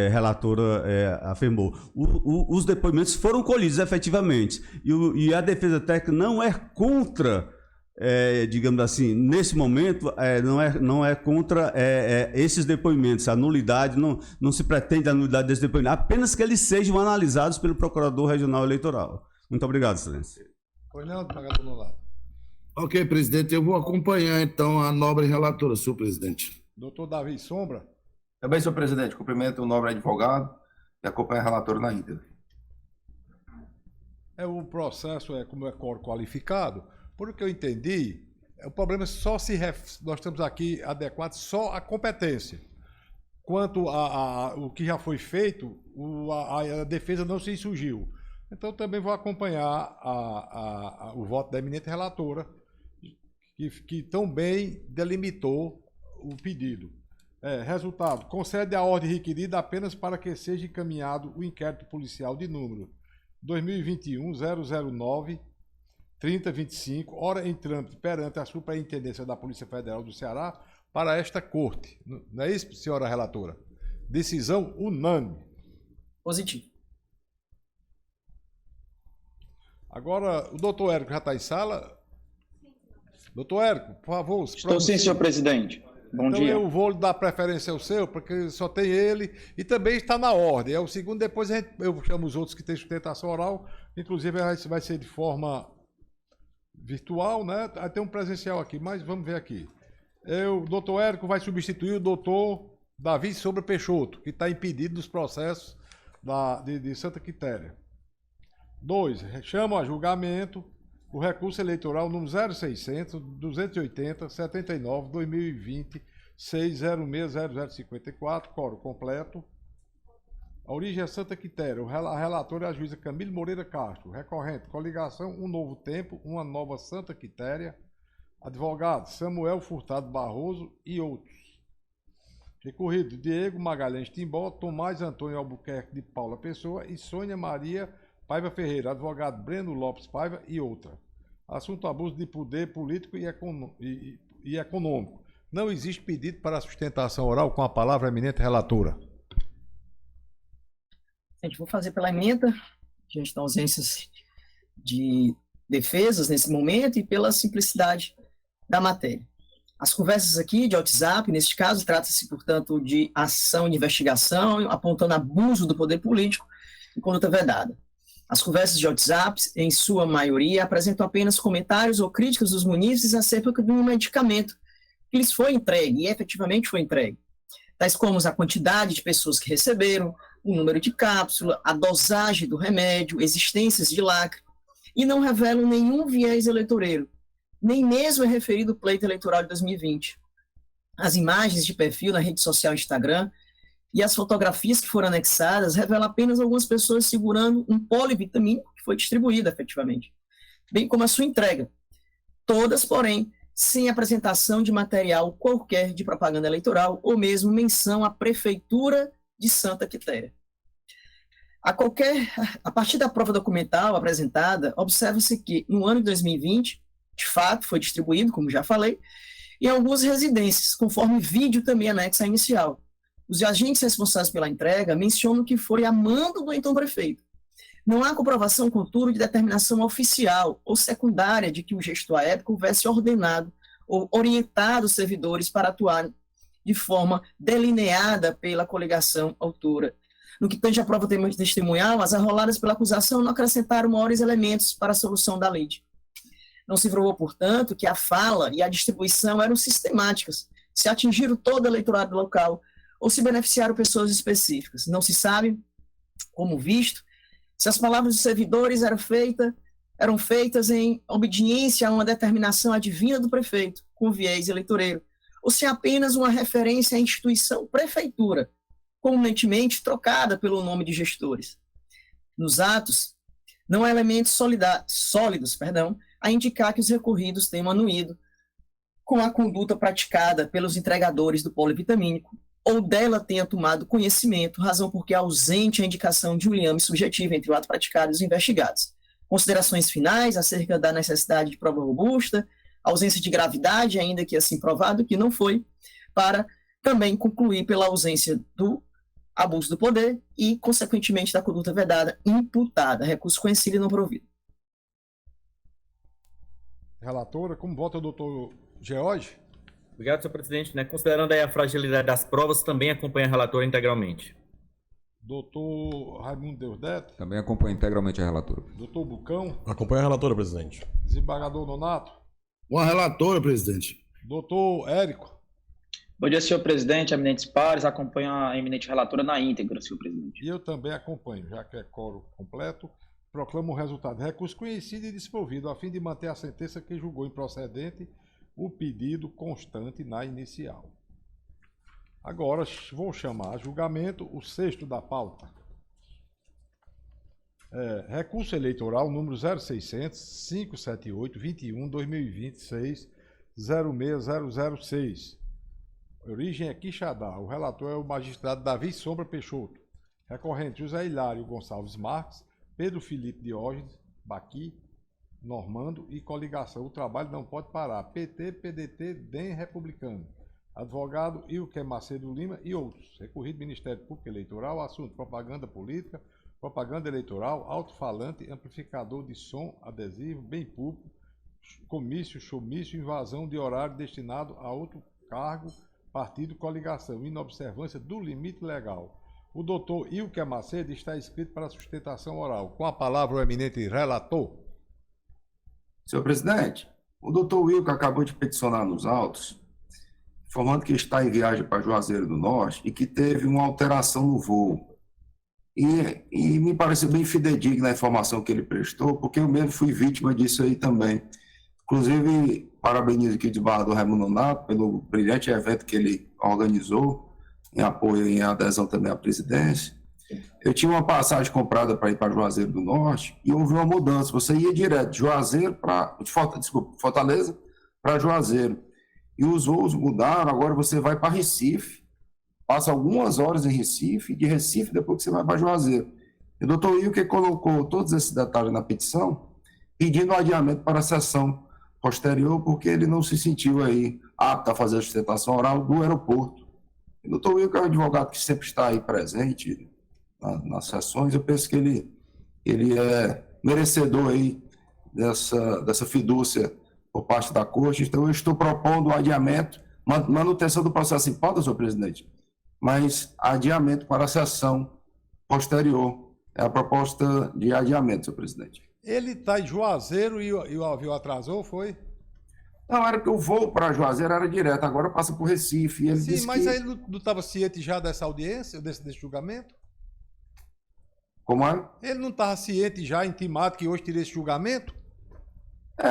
relatora afirmou. Os depoimentos foram colhidos efetivamente. E a defesa técnica não é contra, digamos assim, nesse momento, não é contra esses depoimentos. A nulidade, não se pretende a nulidade desses depoimentos, apenas que eles sejam analisados pelo Procurador Regional Eleitoral. Muito obrigado, excelência. Pois não, desembargador Nonato. Ok, presidente, eu vou acompanhar então a nobre relatora, senhor presidente. Doutor Davi Sombra. Também, senhor presidente, cumprimento o nobre advogado e acompanho a relatora na íntegra. O processo como é coro qualificado, por o que eu entendi, o problema só nós estamos aqui adequados só à competência. Quanto o que já foi feito, a defesa não se insurgiu. Então também vou acompanhar o voto da eminente relatora, que tão bem delimitou o pedido. Resultado: concede a ordem requerida apenas para que seja encaminhado o inquérito policial de número 2021-009-3025, ora em trâmite perante a Superintendência da Polícia Federal do Ceará, para esta corte. Não é isso, senhora relatora? Decisão unânime. Positivo. Agora, o doutor Érico já está em sala? Doutor Érico, por favor. Estou sim, senhor presidente. Bom dia. Então eu vou dar preferência ao seu, porque só tem ele, e também está na ordem. É o segundo, depois eu chamo os outros que têm sustentação oral, inclusive vai ser de forma virtual, né? Tem um presencial aqui, mas vamos ver aqui. O doutor Érico vai substituir o doutor Davi Sombra Peixoto, que está impedido dos processos de Santa Quitéria. 2. Chamo a julgamento o recurso eleitoral número 0600-280-79-2020, 606-0054, coro completo. A origem é Santa Quitéria. A relatora é a juíza Camille Moreira Castro. Recorrente, coligação Um Novo Tempo, Uma Nova Santa Quitéria. Advogado, Samuel Furtado Barroso e outros. Recorrido, Diego Magalhães Timbó, Tomás Antônio Albuquerque de Paula Pessoa e Sônia Maria Paiva Ferreira, advogado Breno Lopes Paiva e outra. Assunto: abuso de poder político e econômico. Não existe pedido para sustentação oral com a palavra eminente relatora. Gente, vou fazer pela emenda, diante da ausência de defesas nesse momento e pela simplicidade da matéria. As conversas aqui de WhatsApp, neste caso, trata-se, portanto, de ação de investigação, apontando abuso do poder político e conduta vedada. As conversas de WhatsApp, em sua maioria, apresentam apenas comentários ou críticas dos munícipes acerca de um medicamento que lhes foi entregue, e efetivamente foi entregue, tais como a quantidade de pessoas que receberam, o número de cápsula, a dosagem do remédio, existências de lacre, e não revelam nenhum viés eleitoreiro, nem mesmo é referido ao pleito eleitoral de 2020. As imagens de perfil na rede social Instagram e as fotografias que foram anexadas revelam apenas algumas pessoas segurando um polivitamínico que foi distribuído efetivamente, bem como a sua entrega. Todas, porém, sem apresentação de material qualquer de propaganda eleitoral ou mesmo menção à Prefeitura de Santa Quitéria. A partir da prova documental apresentada, observa-se que, no ano de 2020, de fato, foi distribuído, como já falei, em algumas residências, conforme vídeo também anexo à inicial. Os agentes responsáveis pela entrega mencionam que foi a mando do então prefeito. Não há comprovação, contudo, de determinação oficial ou secundária de que o gestor à época houvesse ordenado ou orientado os servidores para atuar de forma delineada pela coligação autora. No que tange à prova testemunhal, as arroladas pela acusação não acrescentaram maiores elementos para a solução da lide. Não se provou, portanto, que a fala e a distribuição eram sistemáticas, se atingiram todo o eleitorado local ou se beneficiaram pessoas específicas. Não se sabe, como visto, se as palavras dos servidores eram feitas em obediência a uma determinação advinda do prefeito, com viés eleitoreiro, ou se apenas uma referência à instituição prefeitura, comumente trocada pelo nome de gestores. Nos atos, não há elementos sólidos a indicar que os recorridos tenham anuído com a conduta praticada pelos entregadores do polivitamínico ou dela tenha tomado conhecimento, razão porque é ausente a indicação de um liame subjetivo entre o ato praticado e os investigados. Considerações finais acerca da necessidade de prova robusta, ausência de gravidade, ainda que assim provado que não foi, para também concluir pela ausência do abuso do poder e, consequentemente, da conduta vedada imputada, recurso conhecido e não provido. Relatora, como vota o doutor George? Obrigado, senhor presidente. Considerando aí a fragilidade das provas, também acompanha a relatora integralmente. Doutor Raimundo Deusdete? Também acompanha integralmente a relatora. Doutor Bucão? Acompanha a relatora, presidente. Desembargador Nonato? Com a relatora, presidente. Doutor Érico? Bom dia, senhor presidente, eminentes pares, acompanho a eminente relatora na íntegra, senhor presidente. E eu também acompanho, já que é quórum completo, proclamo o resultado de recurso conhecido e desprovido, a fim de manter a sentença que julgou improcedente o pedido constante na inicial. Agora vou chamar a julgamento o sexto da pauta. Recurso eleitoral número 0600-578-21-2026-06006. Origem é Quixadá. O relator é o magistrado Davi Sombra Peixoto. Recorrente José Hilário Gonçalves Marques, Pedro Felipe Diógenes, Baqui, Normando e coligação. O trabalho não pode parar. PT, PDT, DEM Republicano. Advogado Ilker Macedo Lima e outros. Recorrido Ministério Público Eleitoral. Assunto: propaganda política, propaganda eleitoral, alto-falante, amplificador de som, adesivo, bem público, comício, showmício, invasão de horário destinado a outro cargo, partido, coligação, inobservância do limite legal. O doutor Ilker Macedo está inscrito para sustentação oral. Com a palavra o eminente relator. Senhor presidente, o doutor Wilker acabou de peticionar nos autos, informando que está em viagem para Juazeiro do Norte e que teve uma alteração no voo. E me pareceu bem fidedigna a informação que ele prestou, porque eu mesmo fui vítima disso aí também. Inclusive, parabenizo aqui de Barra do Raimundo Nonato pelo brilhante evento que ele organizou, em apoio e em adesão também à presidência. Eu tinha uma passagem comprada para ir para Juazeiro do Norte e houve uma mudança. Você ia direto de Juazeiro Fortaleza para Juazeiro. E os voos mudaram, agora você vai para Recife, passa algumas horas em Recife, e de Recife depois você vai para Juazeiro. E o doutor Ilker colocou todos esses detalhes na petição, pedindo adiamento para a sessão posterior, porque ele não se sentiu aí apto a fazer a sustentação oral do aeroporto. O doutor Wilker é um advogado que sempre está aí presente, nas sessões, eu penso que ele é merecedor aí dessa fidúcia por parte da Corte. Então, eu estou propondo o adiamento, manutenção do processo em pauta, senhor presidente, mas adiamento para a sessão posterior. É a proposta de adiamento, senhor presidente. Ele está em Juazeiro e o avião atrasou, foi? Não, era que o voo para Juazeiro era direto, agora passa por Recife. E ele Sim, disse mas que... aí ele não estava ciente já dessa audiência, desse julgamento? Como é? Ele não estava ciente já, intimado, que hoje teria esse julgamento?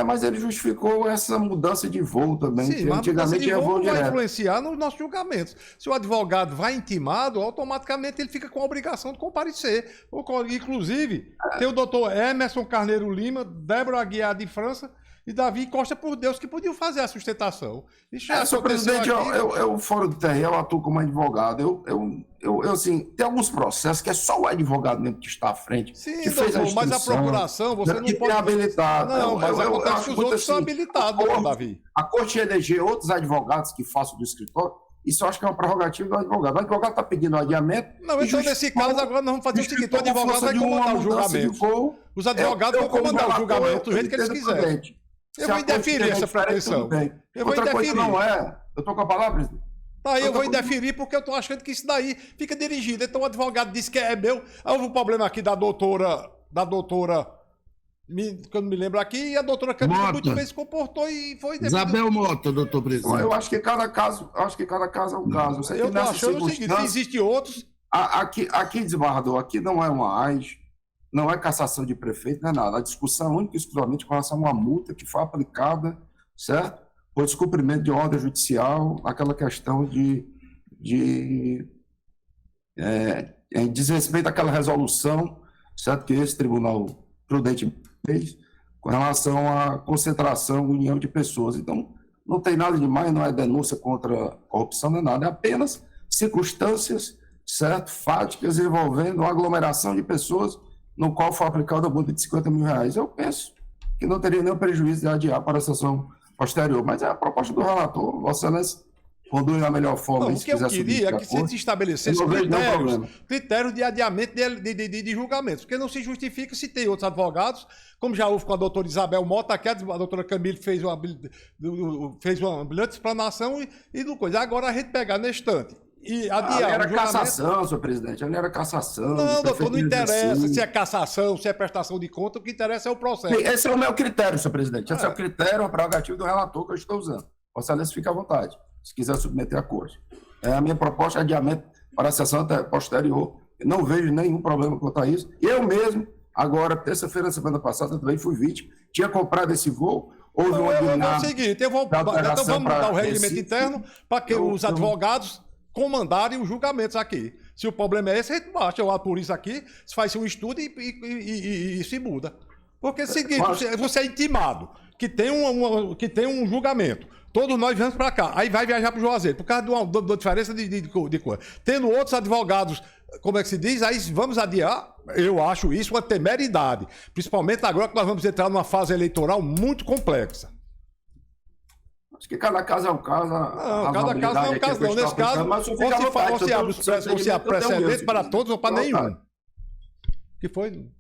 Mas ele justificou essa mudança de voo também, Sim, que mas antigamente era voo não vai direto. influenciar nos nossos julgamentos. Se o advogado vai intimado, automaticamente ele fica com a obrigação de comparecer. Inclusive, tem o doutor Emerson Carneiro Lima, Débora Aguiar de França e Davi Costa por Deus, que podiam fazer a sustentação. Isso já Senhor aconteceu presidente, aqui. eu fora do TRE, eu atuo como advogado. Eu, assim, tem alguns processos que é só o advogado mesmo que está à frente, Sim, que fez a doutor, mas a instrução, procuração, você não que pode... tem habilitado. Não, mas acontece acho que os muito outros são assim, habilitados, doutor Davi. A Corte eleger outros advogados que façam do escritório, isso eu acho que é uma prerrogativa do advogado. O advogado está pedindo adiamento. Não, então nesse caso agora nós vamos fazer o seguinte, o advogado vai comandar o julgamento. Os advogados vão comandar o julgamento do jeito que eles quiserem. Eu vou indeferir essa pretensão. Eu vou indeferir. Não é. Eu estou com a palavra, presidente. Tá aí, eu vou indeferir porque eu estou achando que isso daí fica dirigido. Então o advogado disse que é meu. Aí houve um problema aqui da doutora, que eu não me lembro aqui, e a doutora Camila muito bem se comportou e foi definido. Isabel Mota, doutor presidente. Eu acho que cada caso é um caso. Eu estou achando o seguinte, se existem outros... Aqui, desembargador, aqui não é uma AIS, não é cassação de prefeito, não é nada. A discussão é única e exclusivamente com relação a uma multa que foi aplicada, certo? Por descumprimento de ordem judicial, aquela questão de desrespeito àquela resolução, certo? Que esse tribunal prudente fez com relação à concentração, união de pessoas. Então, não tem nada demais, não é denúncia contra corrupção, não é nada, é apenas circunstâncias, certo? Fáticas envolvendo uma aglomeração de pessoas no qual foi aplicada a multa de R$50 mil. Eu penso que não teria nenhum prejuízo de adiar para a sessão posterior, mas é a proposta do relator, Vossa Excelência conduz da melhor forma. Não, o que eu queria é que se estabelecesse critérios de adiamento de julgamentos, porque não se justifica se tem outros advogados, como já houve com a doutora Isabel Mota, aqui a doutora Camille fez uma brilhante explanação e não coisa. Agora a gente pegar na estante e adiar. Ali era cassação, senhor presidente, ali era cassação. Não, doutor, não interessa se é cassação, se é prestação de conta, o que interessa é o processo. Esse é o meu critério, senhor presidente. Esse é o critério, a prerrogativa do relator que eu estou usando. Vossa Excelência fica à vontade, se quiser submeter à corte. A minha proposta é adiamento para a sessão posterior. Eu não vejo nenhum problema quanto a isso. Eu mesmo, agora, terça-feira, semana passada, também fui vítima. Tinha comprado esse voo. Houve uma é o seguinte, então vamos mudar o regimento interno para que os advogados comandarem os julgamentos aqui. Se o problema é esse, a gente baixa. Eu apuro isso aqui, se faz um estudo e se muda. Porque é o seguinte, você é intimado, que tem um julgamento. Todos nós vamos para cá. Aí vai viajar para o Juazeiro, por causa de uma diferença de coisa. Tendo outros advogados, como é que se diz, aí vamos adiar. Eu acho isso uma temeridade. Principalmente agora que nós vamos entrar numa fase eleitoral muito complexa. Acho que cada caso é um caso. Não, cada caso não é um caso, não. Nesse caso, ou se há precedente para todos ou para nenhum. Que foi...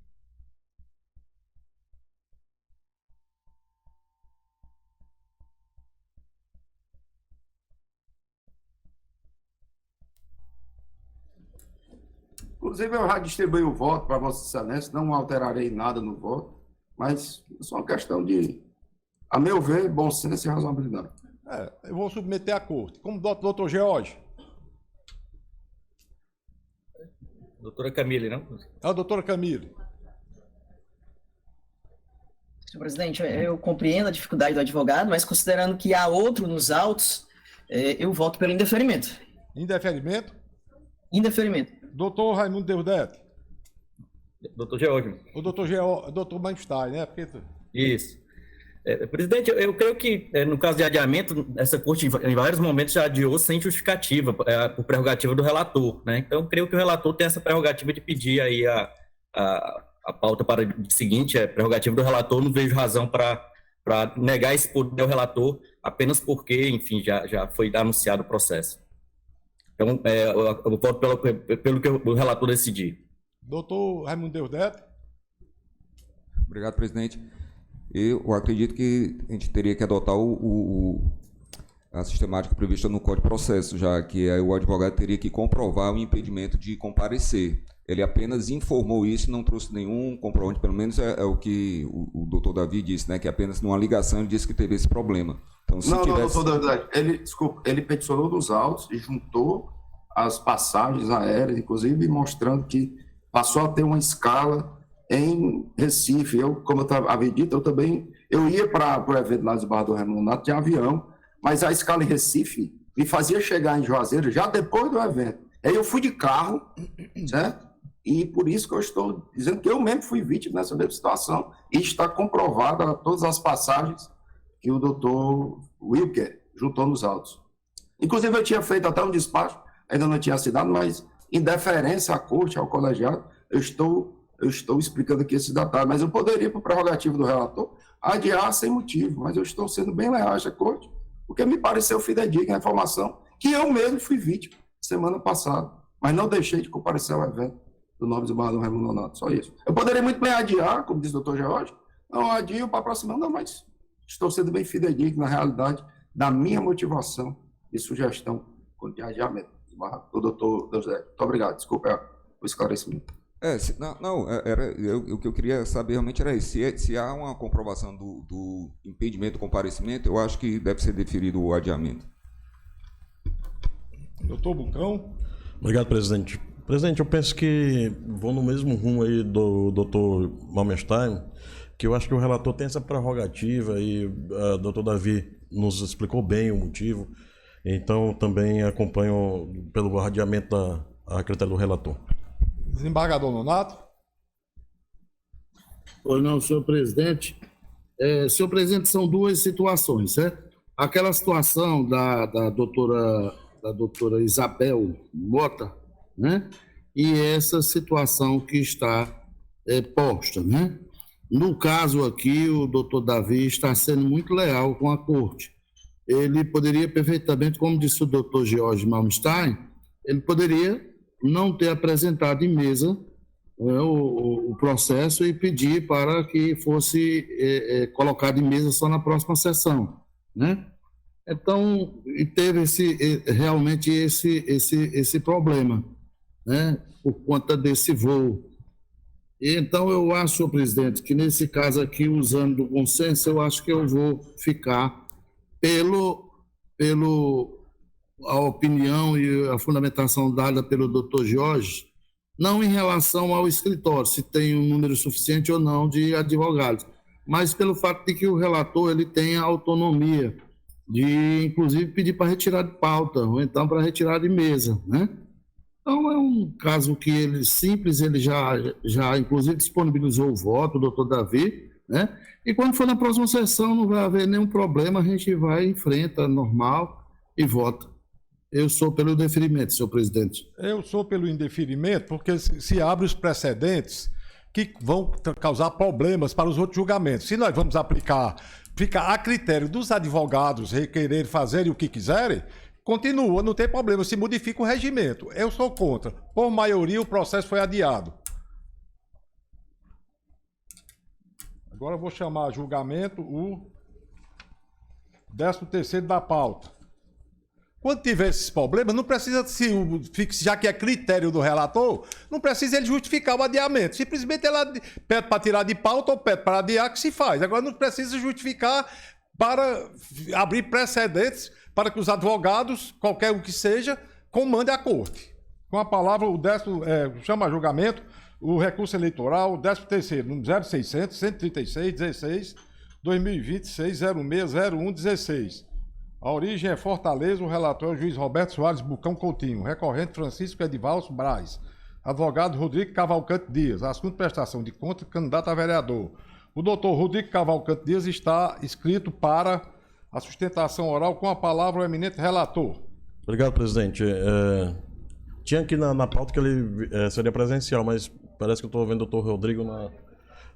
Inclusive, eu já distribuí o voto para Vossa Excelência, não alterarei nada no voto, mas é só uma questão de, a meu ver, bom senso e razoabilidade. Eu vou submeter à corte. Como doutor George? Doutora Camille, não? É a doutora Camille. Senhor presidente, eu compreendo a dificuldade do advogado, mas considerando que há outro nos autos, eu voto pelo indeferimento. Indeferimento? Indeferimento. Doutor Raimundo Deudete. Doutor George. O doutor Manstein, né? Isso. Presidente, eu creio que, no caso de adiamento, essa corte, em vários momentos, já adiou sem justificativa, por prerrogativa do relator, né? Então, eu creio que o relator tem essa prerrogativa de pedir aí a pauta para o seguinte, prerrogativa do relator, não vejo razão para negar esse poder ao relator, apenas porque, enfim, já foi anunciado o processo. Então, eu voto pelo que o relator decidir. Doutor Raimundo Deusdedito. Obrigado, presidente. Eu acredito que a gente teria que adotar a sistemática prevista no Código de Processo, já que o advogado teria que comprovar o impedimento de comparecer. Ele apenas informou isso e não trouxe nenhum comprovante, pelo menos é o que o doutor Davi disse, né, que apenas numa ligação ele disse que teve esse problema. Então, se não, tivesse... doutor Davi, ele peticionou nos autos e juntou as passagens aéreas, inclusive mostrando que passou a ter uma escala em Recife. Eu, como eu havia dito, eu ia para o evento lá de Barra do Raimundo Nonato de avião, mas a escala em Recife me fazia chegar em Juazeiro já depois do evento. Aí eu fui de carro, certo? E por isso que eu estou dizendo que eu mesmo fui vítima dessa mesma situação e está comprovada todas as passagens que o doutor Wilker juntou nos autos. Inclusive, eu tinha feito até um despacho, ainda não tinha assinado, mas em deferência à corte, ao colegiado, eu estou explicando aqui esses detalhes. Mas eu poderia, por prerrogativa do relator, adiar sem motivo, mas eu estou sendo bem leal a essa corte, porque me pareceu fidedigna a informação que eu mesmo fui vítima semana passada, mas não deixei de comparecer ao evento do nome de Barra do Raimundo Nonato, só isso. Eu poderia muito bem adiar, como diz o doutor George, não adio para a próxima, não, mas estou sendo bem fidedigno na realidade da minha motivação e sugestão de adiamento do doutor Deusdé. Muito obrigado, desculpa o esclarecimento. O que eu queria saber realmente era isso. Se há uma comprovação do impedimento do comparecimento, eu acho que deve ser deferido o adiamento. Doutor Bucão. Obrigado, presidente. Presidente, eu penso que vou no mesmo rumo aí do doutor Malmestein, que eu acho que o relator tem essa prerrogativa e o doutor Davi nos explicou bem o motivo, então também acompanho pelo adiamento a critério do relator. Desembargador Nonato. Pois não, senhor presidente. Senhor presidente, são duas situações, certo? Aquela situação da doutora Isabel Mota, né? E essa situação que está posta, né? No caso aqui, o doutor Davi está sendo muito leal com a corte. Ele poderia perfeitamente, como disse o doutor George Malmstein, ele poderia não ter apresentado em mesa o processo e pedir para que fosse colocado em mesa só na próxima sessão, né? Então, e teve realmente esse problema, né, por conta desse voo. E então eu acho, senhor presidente, que nesse caso aqui, usando do consenso, eu acho que eu vou ficar a opinião e a fundamentação dada pelo doutor Jorge, não em relação ao escritório, se tem um número suficiente ou não de advogados, mas pelo fato de que o relator ele tem a autonomia de, inclusive, pedir para retirar de pauta, ou então para retirar de mesa, né? Então, é um caso que ele simples, ele já inclusive disponibilizou o voto, o doutor Davi, né? E quando for na próxima sessão não vai haver nenhum problema, a gente vai, enfrenta, normal, e vota. Eu sou pelo indeferimento, senhor presidente. Eu sou pelo indeferimento porque se abre os precedentes que vão causar problemas para os outros julgamentos. Se nós vamos ficar a critério dos advogados requererem fazerem o que quiserem, continua, não tem problema, se modifica o regimento. Eu sou contra. Por maioria, o processo foi adiado. Agora eu vou chamar a julgamento o 13º da pauta. Quando tiver esses problemas, não precisa, já que é critério do relator, não precisa ele justificar o adiamento. Simplesmente ela pede para tirar de pauta ou pede para adiar, que se faz. Agora não precisa justificar para abrir precedentes para que os advogados, qualquer um que seja, comandem a corte. Com a palavra, chama a julgamento o recurso eleitoral 13º, número 0600 136 16 2026 0601 16. A origem é Fortaleza, o relator é o juiz Roberto Soares Bucão Coutinho, recorrente Francisco Edivalso Braz, advogado Rodrigo Cavalcante Dias, assunto prestação de conta, candidato a vereador. O doutor Rodrigo Cavalcante Dias está inscrito para a sustentação oral com a palavra o eminente relator. Obrigado, presidente. Tinha aqui na pauta que ele seria presencial, mas parece que eu estou vendo o doutor Rodrigo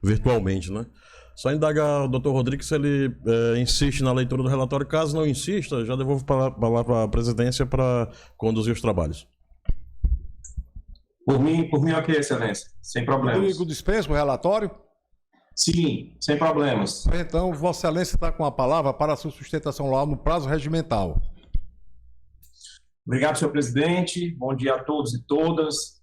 virtualmente, né? Só indagar o doutor Rodrigo se ele insiste na leitura do relatório. Caso não insista, já devolvo a palavra para a presidência para conduzir os trabalhos. Por mim, ok, excelência. Sem problemas. Rodrigo, dispensa o relatório? Sim, sem problemas. Então, Vossa Excelência está com a palavra para a sua sustentação lá no prazo regimental. Obrigado, senhor presidente. Bom dia a todos e todas.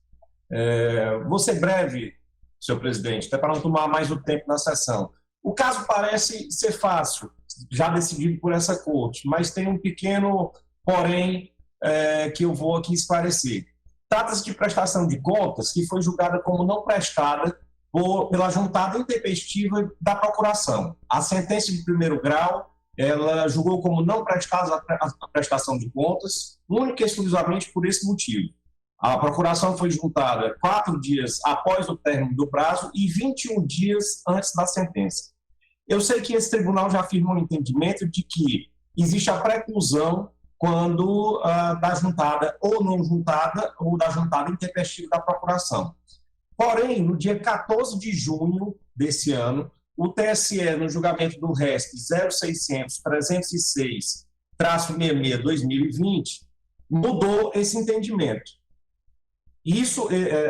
Vou ser breve, senhor presidente, até para não tomar mais o tempo na sessão. O caso parece ser fácil, já decidido por essa corte, mas tem um pequeno porém que eu vou aqui esclarecer. Trata-se de prestação de contas que foi julgada como não prestada pela juntada intempestiva da procuração. A sentença de primeiro grau, ela julgou como não prestada a prestação de contas, única e exclusivamente por esse motivo. A procuração foi juntada 4 dias após o término do prazo e 21 dias antes da sentença. Eu sei que esse tribunal já afirmou o entendimento de que existe a preclusão quando da juntada ou não juntada ou da juntada intempestiva da procuração. Porém, no dia 14 de junho desse ano, o TSE, no julgamento do RESP 0600-306-66-2020, mudou esse entendimento.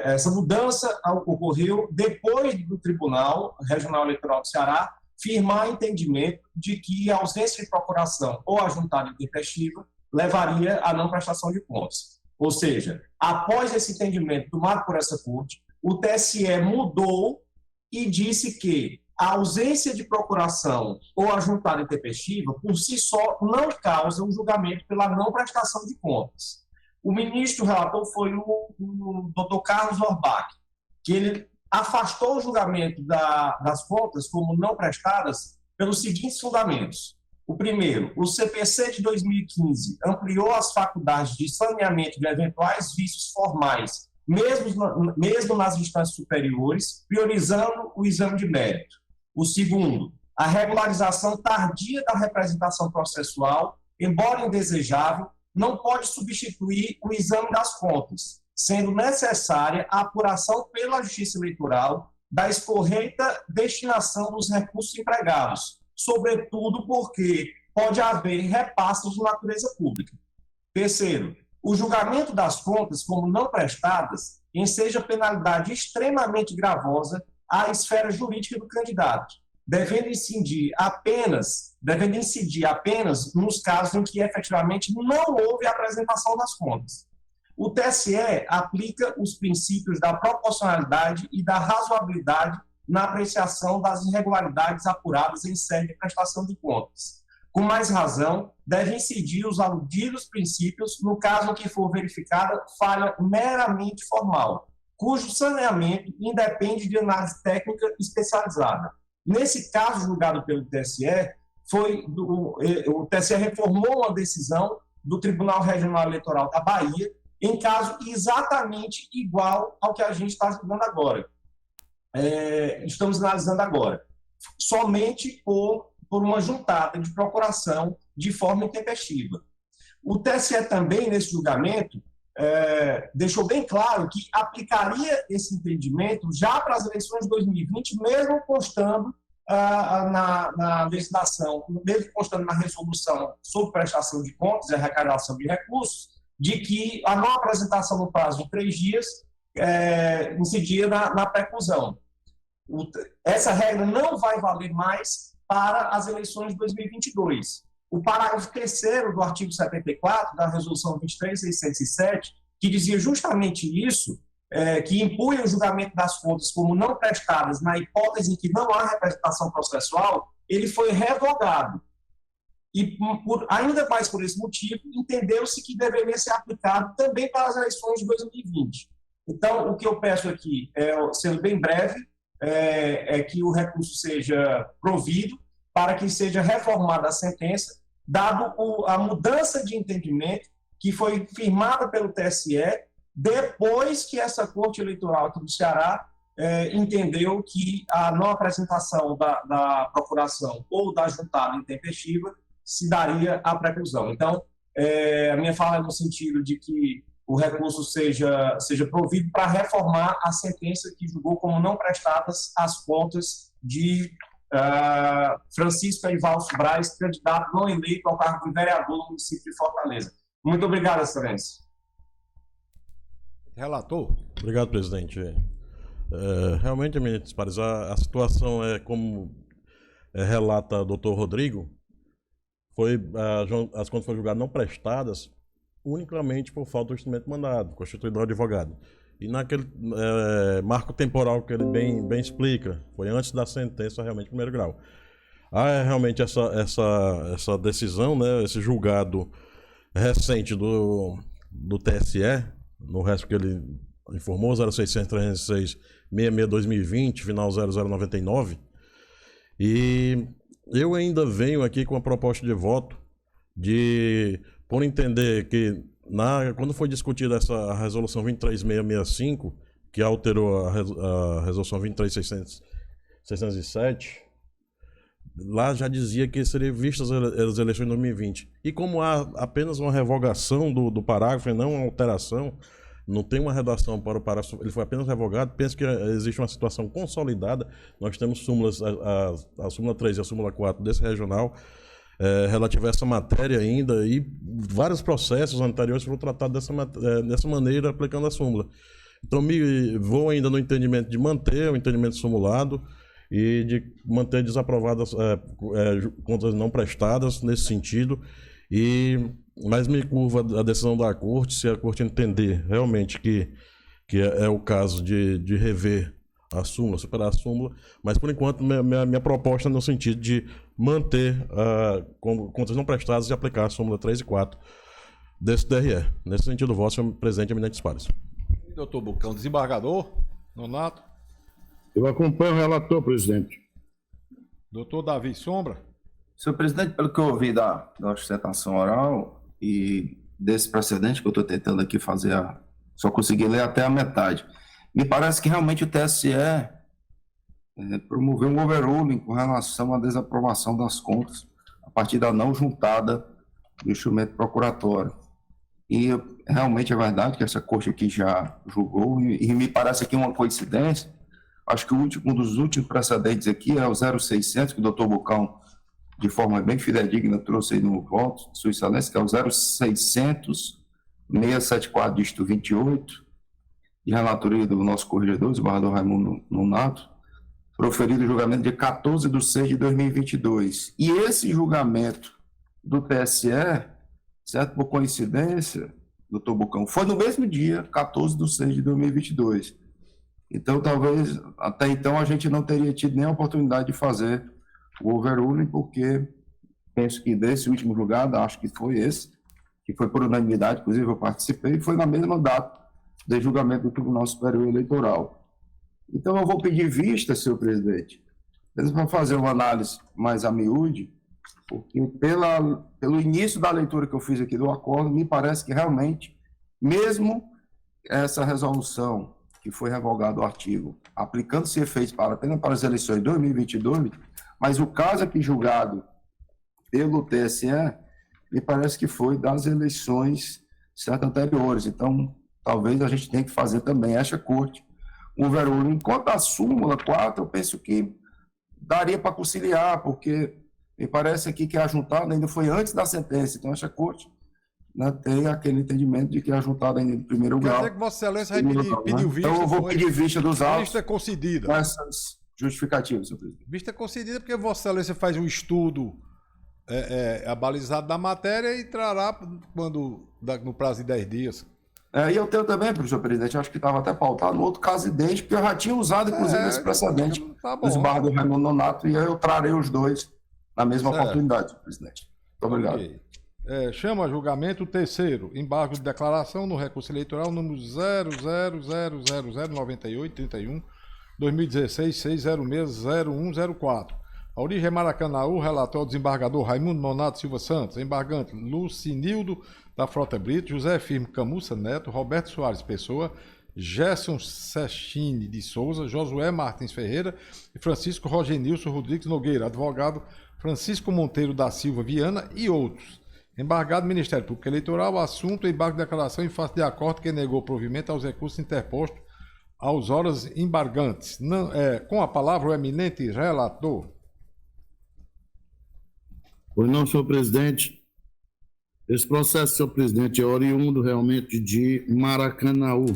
Essa mudança ocorreu depois do Tribunal Regional Eleitoral do Ceará firmar entendimento de que a ausência de procuração ou a juntada intempestiva levaria à não prestação de contas. Ou seja, após esse entendimento tomado por essa corte, o TSE mudou e disse que a ausência de procuração ou a juntada intempestiva, por si só, não causa um julgamento pela não prestação de contas. O ministro relator foi o Dr. Carlos Orbach, que ele afastou o julgamento das contas como não prestadas pelos seguintes fundamentos. O primeiro, o CPC de 2015 ampliou as faculdades de saneamento de eventuais vícios formais, mesmo nas instâncias superiores, priorizando o exame de mérito. O segundo, a regularização tardia da representação processual, embora indesejável, não pode substituir o exame das contas, sendo necessária a apuração pela Justiça Eleitoral da escorreita destinação dos recursos empregados, sobretudo porque pode haver repassos de natureza pública. Terceiro, o julgamento das contas como não prestadas enseja penalidade extremamente gravosa à esfera jurídica do candidato, devendo incidir apenas nos casos em que efetivamente não houve apresentação das contas. O TSE aplica os princípios da proporcionalidade e da razoabilidade na apreciação das irregularidades apuradas em sede de prestação de contas. Com mais razão, deve incidir os aludidos princípios no caso em que for verificada falha meramente formal, cujo saneamento independe de análise técnica especializada. Nesse caso julgado pelo TSE, o TSE reformou uma decisão do Tribunal Regional Eleitoral da Bahia, em caso exatamente igual ao que a gente está julgando agora. Estamos analisando agora, somente por uma juntada de procuração de forma intempestiva. O TSE também, nesse julgamento, deixou bem claro que aplicaria esse entendimento já para as eleições de 2020, mesmo constando na legislação, mesmo constando na resolução sobre prestação de contas e arrecadação de recursos, de que a não apresentação no prazo de 3 dias incidia na preclusão. Essa regra não vai valer mais para as eleições de 2022. O parágrafo 3º do artigo 74 da Resolução 23.607, que dizia justamente isso, que impunha o julgamento das contas como não prestadas na hipótese em que não há representação processual, ele foi revogado. E, ainda mais por esse motivo, entendeu-se que deveria ser aplicado também para as eleições de 2020. Então, o que eu peço aqui, sendo bem breve, é que o recurso seja provido para que seja reformada a sentença, dado a mudança de entendimento que foi firmada pelo TSE depois que essa Corte Eleitoral aqui do Ceará entendeu que a não apresentação da procuração ou da juntada intempestiva se daria à preclusão. Então, a minha fala é no sentido de que o recurso seja provido para reformar a sentença que julgou como não prestadas as contas de Francisco Eivaldo Braz, candidato não eleito ao cargo de vereador no município de Fortaleza. Muito obrigado, Excelência. Relator. Obrigado, presidente. Realmente, eminentes pares, a situação é como relata o doutor Rodrigo, as contas foram julgadas não prestadas unicamente por falta do instrumento mandado, constituído do advogado. E naquele marco temporal que ele bem explica, foi antes da sentença realmente de primeiro grau. Realmente essa decisão, né, esse julgado recente do TSE, no resto que ele informou, 0600-306-66-2020, final 0099, e eu ainda venho aqui com a proposta de voto por entender que quando foi discutida essa resolução 23665, que alterou a resolução 23607, lá já dizia que seriam vistas as eleições de 2020. E como há apenas uma revogação do parágrafo e não uma alteração, não tem uma redação para o parágrafo, ele foi apenas revogado, penso que existe uma situação consolidada. Nós temos súmulas, a súmula 3 e a súmula 4 desse regional, relativa a essa matéria ainda, e vários processos anteriores foram tratados dessa maneira, aplicando a súmula. Então, vou ainda no entendimento de manter o entendimento sumulado e de manter desaprovadas contas não prestadas nesse sentido, mas me curva a decisão da Corte, se a Corte entender realmente que é o caso de rever a súmula, superar a súmula, mas por enquanto minha proposta é no sentido de manter contas não prestadas e aplicar a súmula 3 e 4 desse DRE. Nesse sentido, voto, senhor presidente, eminentes pares. Doutor Bucão, desembargador, Nonato. Eu acompanho o relator, presidente. Doutor Davi Sombra. Senhor presidente, pelo que eu ouvi da sustentação oral e desse precedente que eu estou tentando aqui fazer, só consegui ler até a metade. Me parece que realmente o TSE promoveu um overruling com relação à desaprovação das contas a partir da não juntada do instrumento procuratório. E realmente é verdade que essa corte aqui já julgou, e me parece aqui uma coincidência. Acho que um dos últimos precedentes aqui é o 0600, que o doutor Bucão, de forma bem fidedigna, trouxe aí no voto, Sua Excelência, que é o 0600-674, dígito 28, de relatoria do nosso corregedor, desembargador Raimundo Nonato, proferido o julgamento dia 14/6/2022. E esse julgamento do TSE, certo, por coincidência, doutor Bucão, foi no mesmo dia, 14/6/2022. Então, talvez, até então, a gente não teria tido nem a oportunidade de fazer o overruling, porque penso que desse último julgado, acho que foi esse, que foi por unanimidade, inclusive eu participei, e foi na mesma data de julgamento do Tribunal Superior Eleitoral. Então, eu vou pedir vista, senhor presidente, para fazer uma análise mais a miúde, porque pelo início da leitura que eu fiz aqui do acordo, me parece que realmente, mesmo essa resolução que foi revogado o artigo, aplicando-se efeitos apenas para as eleições de 2022, mas o caso aqui julgado pelo TSE, me parece que foi das eleições anteriores. Então, talvez a gente tenha que fazer também esta corte um overruling. Enquanto a súmula 4, eu penso que daria para conciliar, porque me parece aqui que a juntada ainda foi antes da sentença. Então, esta corte, né, tem aquele entendimento de que a juntada ainda em primeiro grau. Quer dizer que Vossa Excelência vai pedir vista. Então, eu vou pedir vista dos autos. Vista concedida. Com essas justificativas, senhor presidente. Vista concedida porque Vossa Excelência faz um estudo abalizado da matéria e trará no prazo de 10 dias. E eu tenho também, professor presidente, acho que estava até pautado no outro caso idêntico, porque eu já tinha usado, inclusive, esse precedente do desembargador Raimundo Nonato, e eu trarei os dois na mesma oportunidade, senhor presidente. Muito obrigado. Okay. Chama a julgamento o terceiro, embargo de declaração no recurso eleitoral número 000009831, 2016, 6060104. A origem é Maracanaú, relator do desembargador Raimundo Nonato Silva Santos, embargante Lucinildo da Frota Brito, José Firmo Camussa Neto, Roberto Soares Pessoa, Gerson Sechini de Souza, Josué Martins Ferreira e Francisco Rogenilson Rodrigues Nogueira, advogado Francisco Monteiro da Silva Viana e outros. Embargado Ministério Público Eleitoral, assunto embargo de declaração em face de acordo que negou provimento aos recursos interpostos aos horas embargantes. Com a palavra o eminente relator. Pois não, senhor presidente. Esse processo, senhor presidente, é oriundo realmente de Maracanaú.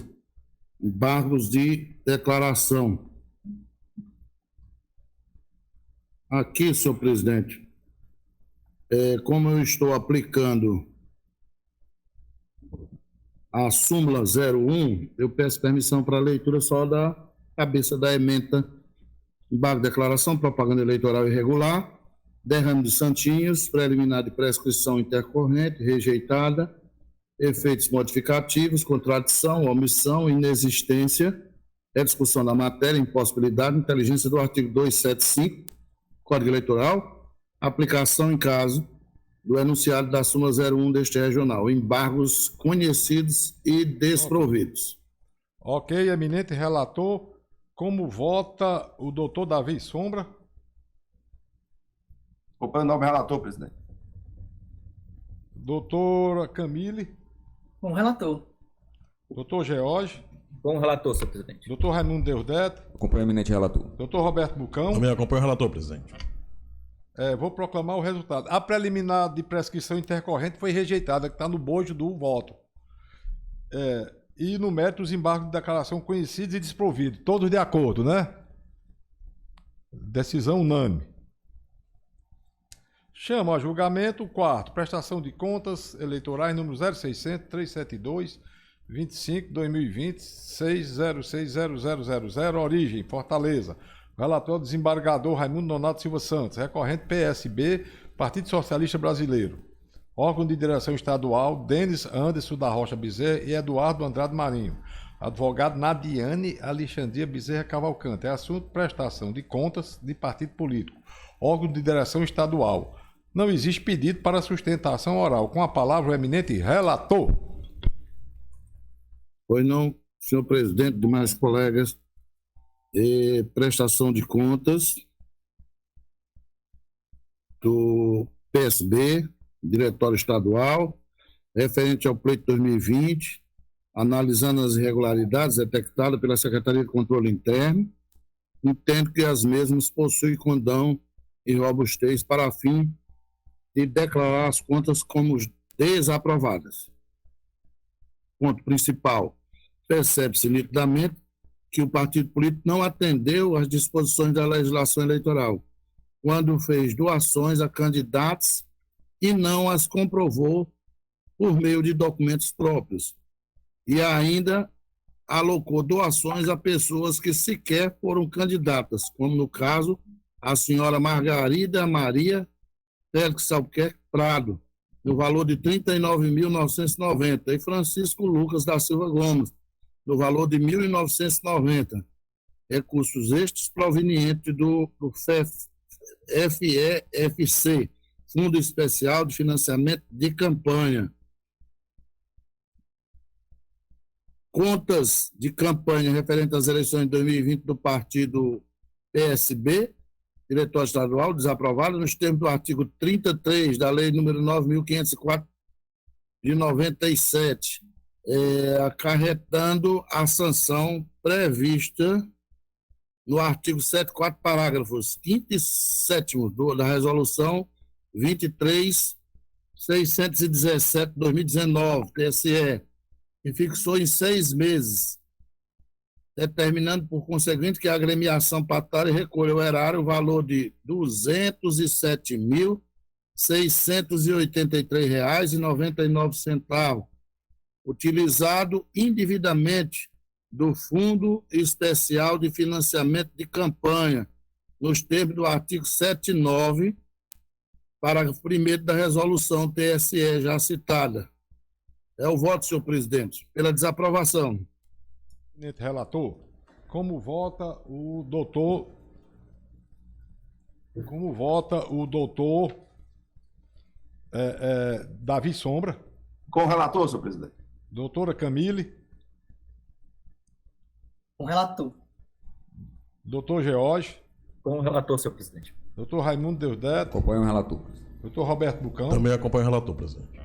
embargos de declaração. Aqui, senhor presidente, como eu estou aplicando a súmula 01, eu peço permissão para a leitura só da cabeça da ementa: embargo de declaração, propaganda eleitoral irregular, derrame de santinhos, preliminar de prescrição intercorrente, rejeitada, efeitos modificativos, contradição, omissão, inexistência, discussão da matéria, impossibilidade, inteligência do artigo 275, Código Eleitoral, aplicação em caso do enunciado da súmula 01 deste regional, embargos conhecidos e desprovidos. Ok, eminente relator, como vota o doutor Davi Sombra? Acompanho o nome relator, presidente. Doutora Camille? Com o relator. Doutor George? Com o relator, senhor presidente. Doutor Raimundo Deusdedto? Acompanho o eminente relator. Doutor Roberto Bucão? Também acompanho o relator, presidente. Vou proclamar o resultado. A preliminar de prescrição intercorrente foi rejeitada, que está no bojo do voto. E no mérito, os embargos de declaração conhecidos e desprovidos. Todos de acordo, né? Decisão unânime. Chamo a julgamento o quarto, prestação de contas eleitorais número 0600-372-25-2020-6060000, origem, Fortaleza. Relator desembargador Raimundo Nonato Silva Santos, recorrente PSB, Partido Socialista Brasileiro. Órgão de direção estadual, Denis Anderson da Rocha Bezerra e Eduardo Andrade Marinho. Advogado Nadiane Alexandria Bezerra Cavalcante. É assunto prestação de contas de partido político. Órgão de direção estadual. Não existe pedido para sustentação oral. Com a palavra o eminente relator. Pois não, senhor presidente, demais colegas. Prestação de contas do PSB, Diretório Estadual, referente ao pleito 2020, analisando as irregularidades detectadas pela Secretaria de Controle Interno, entendo que as mesmas possuem condão e robustez para fim de declarar as contas como desaprovadas. Ponto principal: percebe-se nitidamente que o partido político não atendeu às disposições da legislação eleitoral, quando fez doações a candidatos e não as comprovou por meio de documentos próprios, e ainda alocou doações a pessoas que sequer foram candidatas, como no caso a senhora Margarida Maria Félix Albuquerque Prado, no valor de R$ 39.990, e Francisco Lucas da Silva Gomes, no valor de R$ 1.990. Recursos estes provenientes do FEFC, Fundo Especial de Financiamento de Campanha. Contas de campanha referentes às eleições de 2020 do partido PSB, Diretório Estadual, desaprovado nos termos do artigo 33 da Lei número 9.504 de 97, acarretando a sanção prevista no artigo 74, parágrafos 5º e 7º da Resolução 23.617 de 2019, TSE, que fixou em 6 meses, determinando, por conseguinte, que a agremiação patária recolha ao erário o valor de R$ 207.683,99, utilizado indevidamente do Fundo Especial de Financiamento de Campanha, nos termos do artigo 79, parágrafo 1º da resolução TSE já citada. É o voto, senhor presidente, pela desaprovação. Relator, como vota o doutor Davi Sombra? Com o relator, senhor presidente. Doutora Camille? Com o relator. Doutor George? Com o relator, senhor presidente. Doutor Raimundo Deusdedto? Acompanho o relator. Doutor Roberto Bucão? Também acompanho o relator, presidente.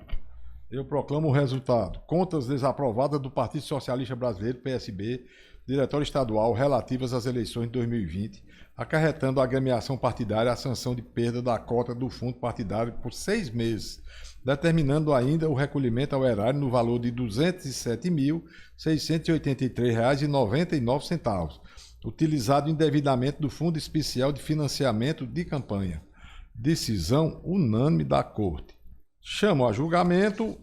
Eu proclamo o resultado. Contas desaprovadas do Partido Socialista Brasileiro, PSB, Diretório Estadual relativas às eleições de 2020, acarretando a agremiação partidária a sanção de perda da cota do fundo partidário por 6 meses, determinando ainda o recolhimento ao erário no valor de R$ 207.683,99, utilizado indevidamente do Fundo Especial de Financiamento de Campanha. Decisão unânime da Corte. Chamo a julgamento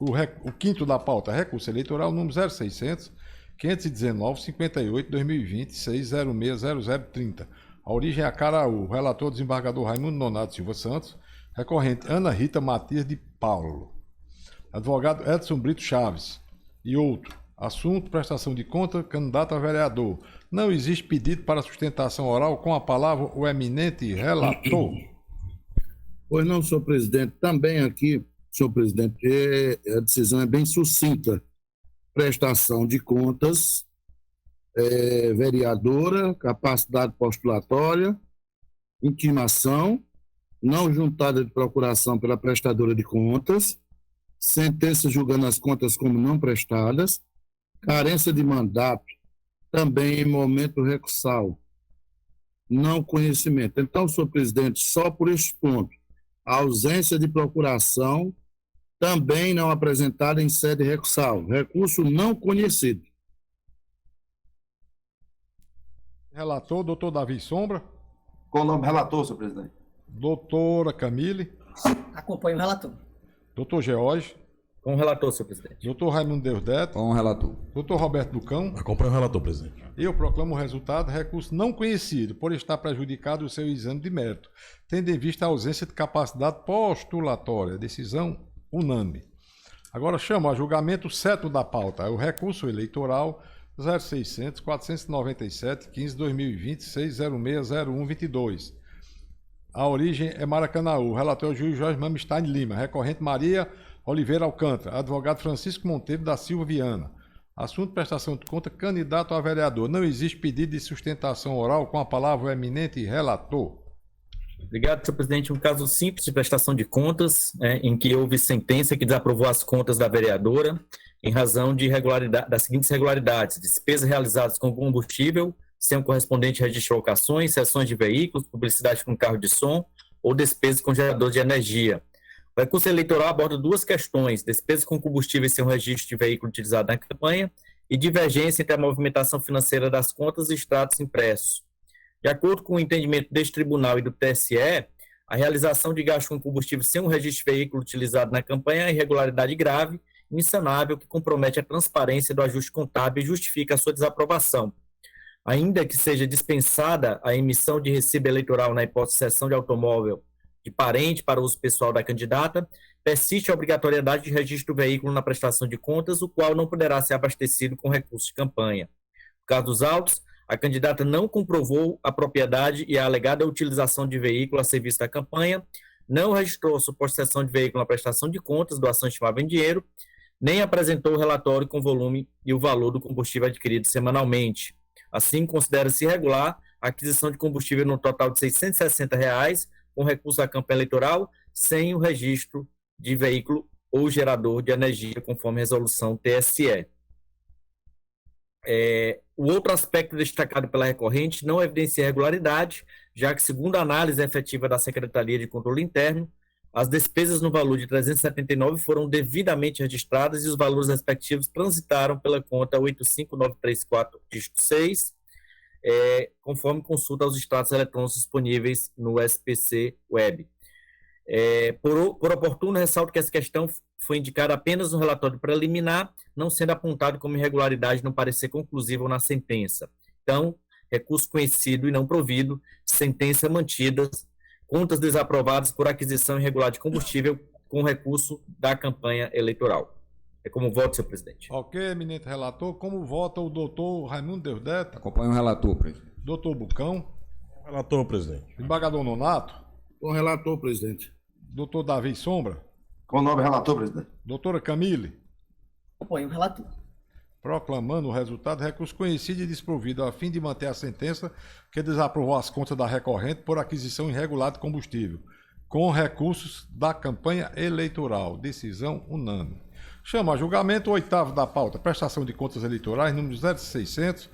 o quinto da pauta, recurso eleitoral número 0600 519 58 2020 6060030. A origem é Acaraú. Relator desembargador Raimundo Nonato Silva Santos. Recorrente Ana Rita Matias de Paulo. Advogado Edson Brito Chaves. E outro. Assunto, prestação de conta, candidato a vereador. Não existe pedido para sustentação oral. Com a palavra o eminente relator. Pois não, senhor presidente. Também aqui, senhor presidente, a decisão é bem sucinta. Prestação de contas, vereadora, capacidade postulatória, intimação, não juntada de procuração pela prestadora de contas, sentença julgando as contas como não prestadas, carência de mandato, também em momento recursal, não conhecimento. Então, senhor presidente, só por este ponto, a ausência de procuração também não apresentada em sede recursal, recurso não conhecido. Relator, doutor Davi Sombra. Com o nome relator, senhor presidente. Doutora Camille. Acompanho o relator. Doutor George. Com o relator, senhor presidente. Doutor Raimundo Deusdedito. Com o relator. Doutor Roberto Bucão. Acompanho o relator, presidente. Eu proclamo o resultado, recurso não conhecido, por estar prejudicado o seu exame de mérito, tendo em vista a ausência de capacidade postulatória. Decisão unânime. Agora chamo a julgamento o sétimo da pauta, é o recurso eleitoral 0600 497 15 2020 6060122. A origem é Maracanaú. Relator é o juiz Jorge Mamstein Lima. Recorrente Maria Oliveira Alcântara. Advogado Francisco Monteiro da Silva Viana. Assunto prestação de conta, candidato a vereador. Não existe pedido de sustentação oral. Com a palavra o eminente relator. Obrigado, senhor presidente. Um caso simples de prestação de contas, em que houve sentença que desaprovou as contas da vereadora em razão de das seguintes irregularidades: despesas realizadas com combustível, sem o correspondente registro de locações, cessões de veículos, publicidade com carro de som ou despesas com gerador de energia. O recurso eleitoral aborda duas questões: despesas com combustível sem o registro de veículo utilizado na campanha e divergência entre a movimentação financeira das contas e extratos impressos. De acordo com o entendimento deste tribunal e do TSE, a realização de gasto com combustível sem um registro de veículo utilizado na campanha é irregularidade grave e insanável que compromete a transparência do ajuste contábil e justifica a sua desaprovação. Ainda que seja dispensada a emissão de recibo eleitoral na hipótese de cessão de automóvel de parente para uso pessoal da candidata, persiste a obrigatoriedade de registro do veículo na prestação de contas, o qual não poderá ser abastecido com recursos de campanha. No caso dos autos, a candidata não comprovou a propriedade e a alegada utilização de veículo a serviço da campanha, não registrou a suposta cessão de veículo na prestação de contas, doação estimável em dinheiro, nem apresentou o relatório com o volume e o valor do combustível adquirido semanalmente. Assim, considera-se irregular a aquisição de combustível no total de R$ 660, com recurso da campanha eleitoral, sem o registro de veículo ou gerador de energia, conforme a resolução TSE. O outro aspecto destacado pela recorrente não evidencia irregularidade, já que, segundo a análise efetiva da Secretaria de Controle Interno, as despesas no valor de 379 foram devidamente registradas e os valores respectivos transitaram pela conta 85934, dígito 6, conforme consulta aos extratos eletrônicos disponíveis no SPC Web. Por oportuno, ressalto que essa questão foi indicada apenas no relatório preliminar, não sendo apontado como irregularidade no parecer conclusivo ou na sentença. Então, recurso conhecido e não provido, sentença mantida, contas desaprovadas por aquisição irregular de combustível com recurso da campanha eleitoral. É como voto, senhor presidente. Ok, eminente relator. Como vota o doutor Raimundo Deusdedito? Acompanho o relator, presidente. Doutor Bucão? Relator, presidente. Desembargador Nonato? Com relator, presidente. Doutor Davi Sombra? Com o nome relator, presidente. Doutora Camille? Acompanho o relator. Proclamando o resultado, recurso conhecido e desprovido a fim de manter a sentença que desaprovou as contas da recorrente por aquisição irregular de combustível, com recursos da campanha eleitoral. Decisão unânime. Chama a julgamento o 8º da pauta, prestação de contas eleitorais, número 0600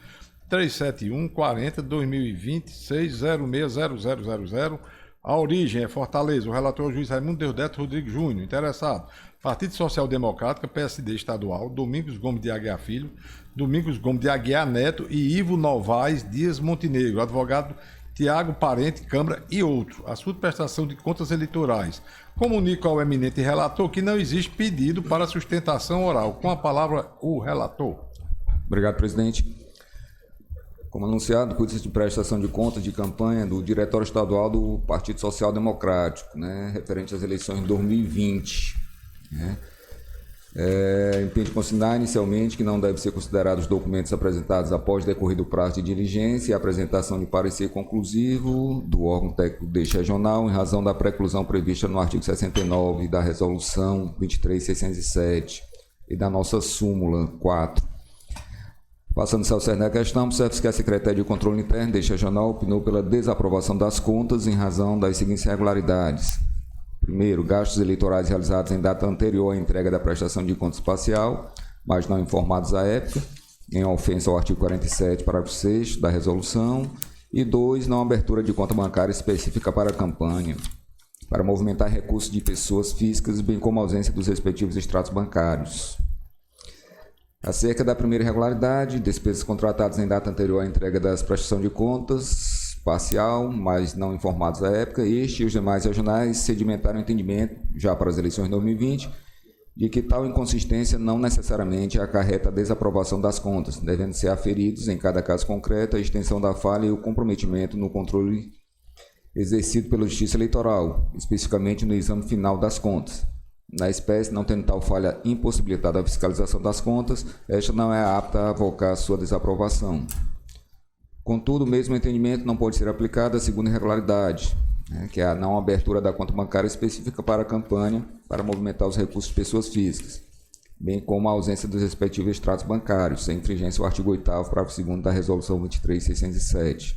371 40 2020 6060000. A origem é Fortaleza. O relator é o juiz Raimundo Deodato Rodrigues Júnior. Interessado: Partido Social Democrático, PSD Estadual, Domingos Gomes de Aguiar Filho, Domingos Gomes de Aguiar Neto e Ivo Novaes Dias Montenegro, advogado Tiago Parente, Câmara e outro. Assunto prestação de contas eleitorais. Comunico ao eminente relator que não existe pedido para sustentação oral. Com a palavra, o relator. Obrigado, presidente. Como anunciado, cuida-se de prestação de contas de campanha do Diretório Estadual do Partido Social Democrático, né, referente às eleições de 2020. Né. Impede consignar inicialmente que não devem ser considerados os documentos apresentados após decorrido o prazo de diligência e apresentação de parecer conclusivo do órgão técnico deste regional em razão da preclusão prevista no artigo 69 da Resolução 23.607 e da nossa súmula 4. Passando-se ao cerne da questão, observa-se que a Secretaria de Controle Interno deste regional opinou pela desaprovação das contas em razão das seguintes irregularidades. Primeiro, gastos eleitorais realizados em data anterior à entrega da prestação de contas parcial, mas não informados à época, em ofensa ao artigo 47, parágrafo 6º da resolução. E 2, não abertura de conta bancária específica para a campanha, para movimentar recursos de pessoas físicas, bem como a ausência dos respectivos extratos bancários. Acerca da primeira irregularidade, despesas contratadas em data anterior à entrega das prestações de contas parcial, mas não informados à época, este e os demais regionais sedimentaram o entendimento, já para as eleições de 2020, de que tal inconsistência não necessariamente acarreta a desaprovação das contas, devendo ser aferidos, em cada caso concreto, a extensão da falha e o comprometimento no controle exercido pela Justiça Eleitoral, especificamente no exame final das contas. Na espécie, não tendo tal falha impossibilitada a fiscalização das contas, esta não é apta a avocar sua desaprovação. Contudo, o mesmo entendimento não pode ser aplicado à segunda irregularidade, que é a não abertura da conta bancária específica para a campanha para movimentar os recursos de pessoas físicas, bem como a ausência dos respectivos extratos bancários, sem infringência ao artigo 8º, parágrafo 2º da Resolução 23.607.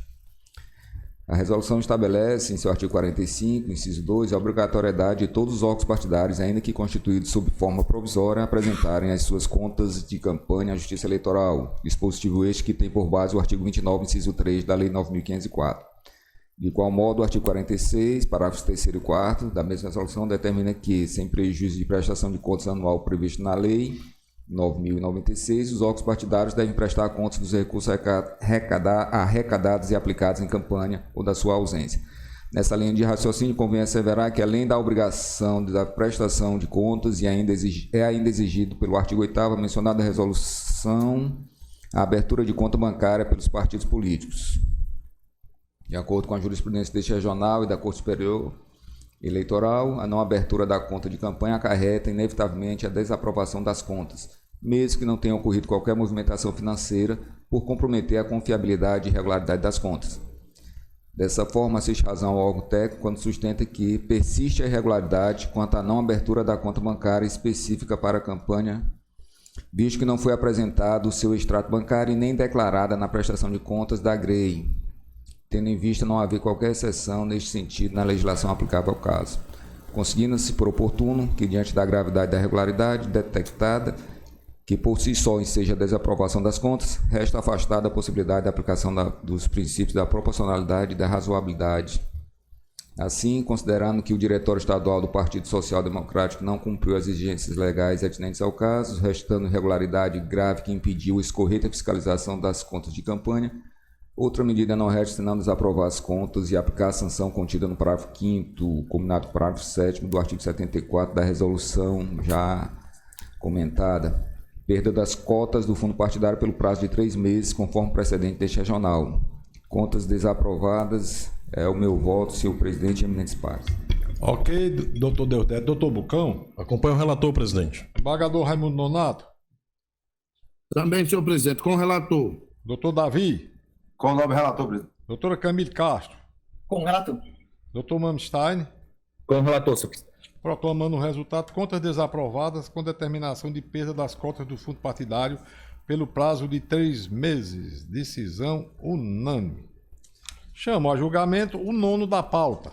A resolução estabelece, em seu artigo 45, inciso 2, a obrigatoriedade de todos os órgãos partidários, ainda que constituídos sob forma provisória, apresentarem as suas contas de campanha à Justiça Eleitoral, dispositivo este que tem por base o artigo 29, inciso 3 da Lei 9.504. De igual modo, o artigo 46, parágrafos 3º e 4º da mesma resolução determina que, sem prejuízo de prestação de contas anual previsto na Lei 9.096, os órgãos partidários devem prestar contas dos recursos arrecadados e aplicados em campanha ou da sua ausência. Nessa linha de raciocínio, convém asseverar que, além da obrigação da prestação de contas, é ainda exigido pelo artigo 8º mencionada resolução a abertura de conta bancária pelos partidos políticos. De acordo com a jurisprudência deste regional e da Corte Superior Eleitoral, a não abertura da conta de campanha acarreta inevitavelmente a desaprovação das contas, mesmo que não tenha ocorrido qualquer movimentação financeira por comprometer a confiabilidade e regularidade das contas. Dessa forma, assiste razão ao órgão técnico quando sustenta que persiste a irregularidade quanto à não abertura da conta bancária específica para a campanha, visto que não foi apresentado o seu extrato bancário e nem declarada na prestação de contas da GREI, tendo em vista não haver qualquer exceção neste sentido na legislação aplicável ao caso. Conseguindo-se por oportuno que, diante da gravidade da irregularidade detectada, que por si só enseja a desaprovação das contas, resta afastada a possibilidade da aplicação dos princípios da proporcionalidade e da razoabilidade. Assim, considerando que o Diretório Estadual do Partido Social Democrático não cumpriu as exigências legais atinentes ao caso, restando irregularidade grave que impediu a escorreta fiscalização das contas de campanha, outra medida não resta senão desaprovar as contas e aplicar a sanção contida no parágrafo 5º, combinado com o parágrafo 7º do artigo 74 da resolução já comentada. Perda das cotas do fundo partidário pelo prazo de 3 meses, conforme precedente deste regional. Contas desaprovadas, é o meu voto, senhor presidente Eminentes Pares. Ok, doutor Deodato. Doutor Bucão? Acompanha o relator, presidente. Embargador Raimundo Nonato? Também, senhor presidente, com o relator. Doutor Davi? Com o novo relator, presidente. Doutora Camille Castro? Com o relator. Doutor Mamstein? Com o relator, senhor presidente. Proclamando o resultado, contas desaprovadas com determinação de perda das cotas do fundo partidário pelo prazo de 3 meses. Decisão unânime. Chamo a julgamento o 9º da pauta.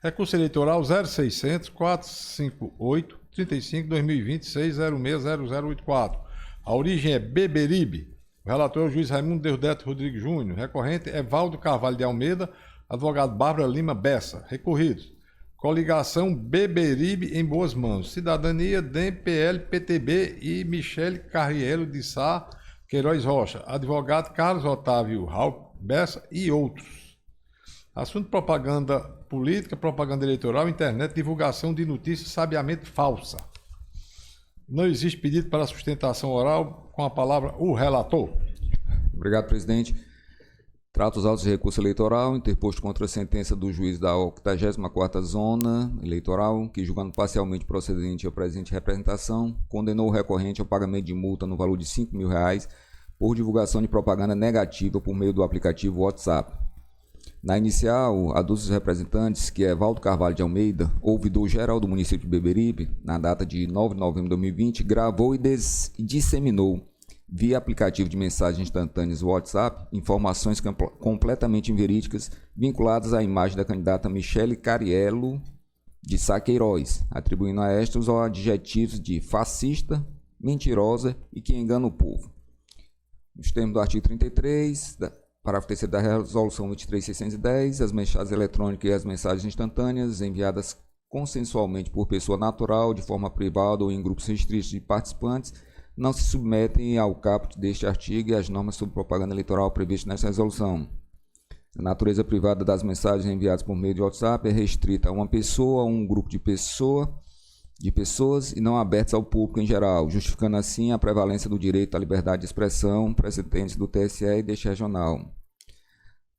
Recurso eleitoral 0600 458 35.2026.06.0084. A origem é Beberibe. O relator é o juiz Raimundo Deusdedito Rodrigues Júnior. Recorrente é Valdo Carvalho de Almeida, advogado Bárbara Lima Bessa. Recorridos: coligação Beberibe em boas mãos. Cidadania, DEM, PL, PTB e Michele Carrielo de Sá Queiroz Rocha. Advogado Carlos Otávio Raul Bessa e outros. Assunto: propaganda política, propaganda eleitoral, internet, divulgação de notícias sabiamente falsa. Não existe pedido para sustentação oral. Com a palavra, o relator. Obrigado, presidente. Trata os autos de recurso eleitoral interposto contra a sentença do juiz da 84ª Zona Eleitoral, que, julgando parcialmente procedente a presente representação, condenou o recorrente ao pagamento de multa no valor de R$ 5.000 por divulgação de propaganda negativa por meio do aplicativo WhatsApp. Na inicial, a dos representantes, que é Valdo Carvalho de Almeida, ouvidor-geral do município de Beberibe, na data de 9 de novembro de 2020, gravou e disseminou, via aplicativo de mensagens instantâneas WhatsApp, informações completamente inverídicas vinculadas à imagem da candidata Michele Carrielo de Sá Queiroz, atribuindo a esta os adjetivos de fascista, mentirosa e que engana o povo. Nos termos do artigo 33... Parágrafo 3º da Resolução 23.610, as mensagens eletrônicas e as mensagens instantâneas enviadas consensualmente por pessoa natural, de forma privada ou em grupos restritos de participantes, não se submetem ao caput deste artigo e às normas sobre propaganda eleitoral previstas nesta resolução. A natureza privada das mensagens enviadas por meio de WhatsApp é restrita a uma pessoa ou um grupo de pessoas e não abertas ao público em geral, justificando assim a prevalência do direito à liberdade de expressão, precedentes do TSE e deste regional.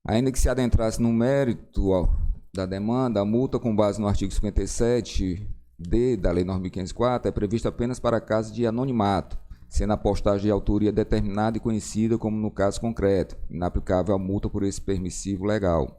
Ainda que se adentrasse no mérito da demanda, a multa com base no artigo 57d da Lei 9.504 é prevista apenas para casos de anonimato, sendo a postagem de autoria determinada e conhecida como no caso concreto, inaplicável a multa por esse permissivo legal.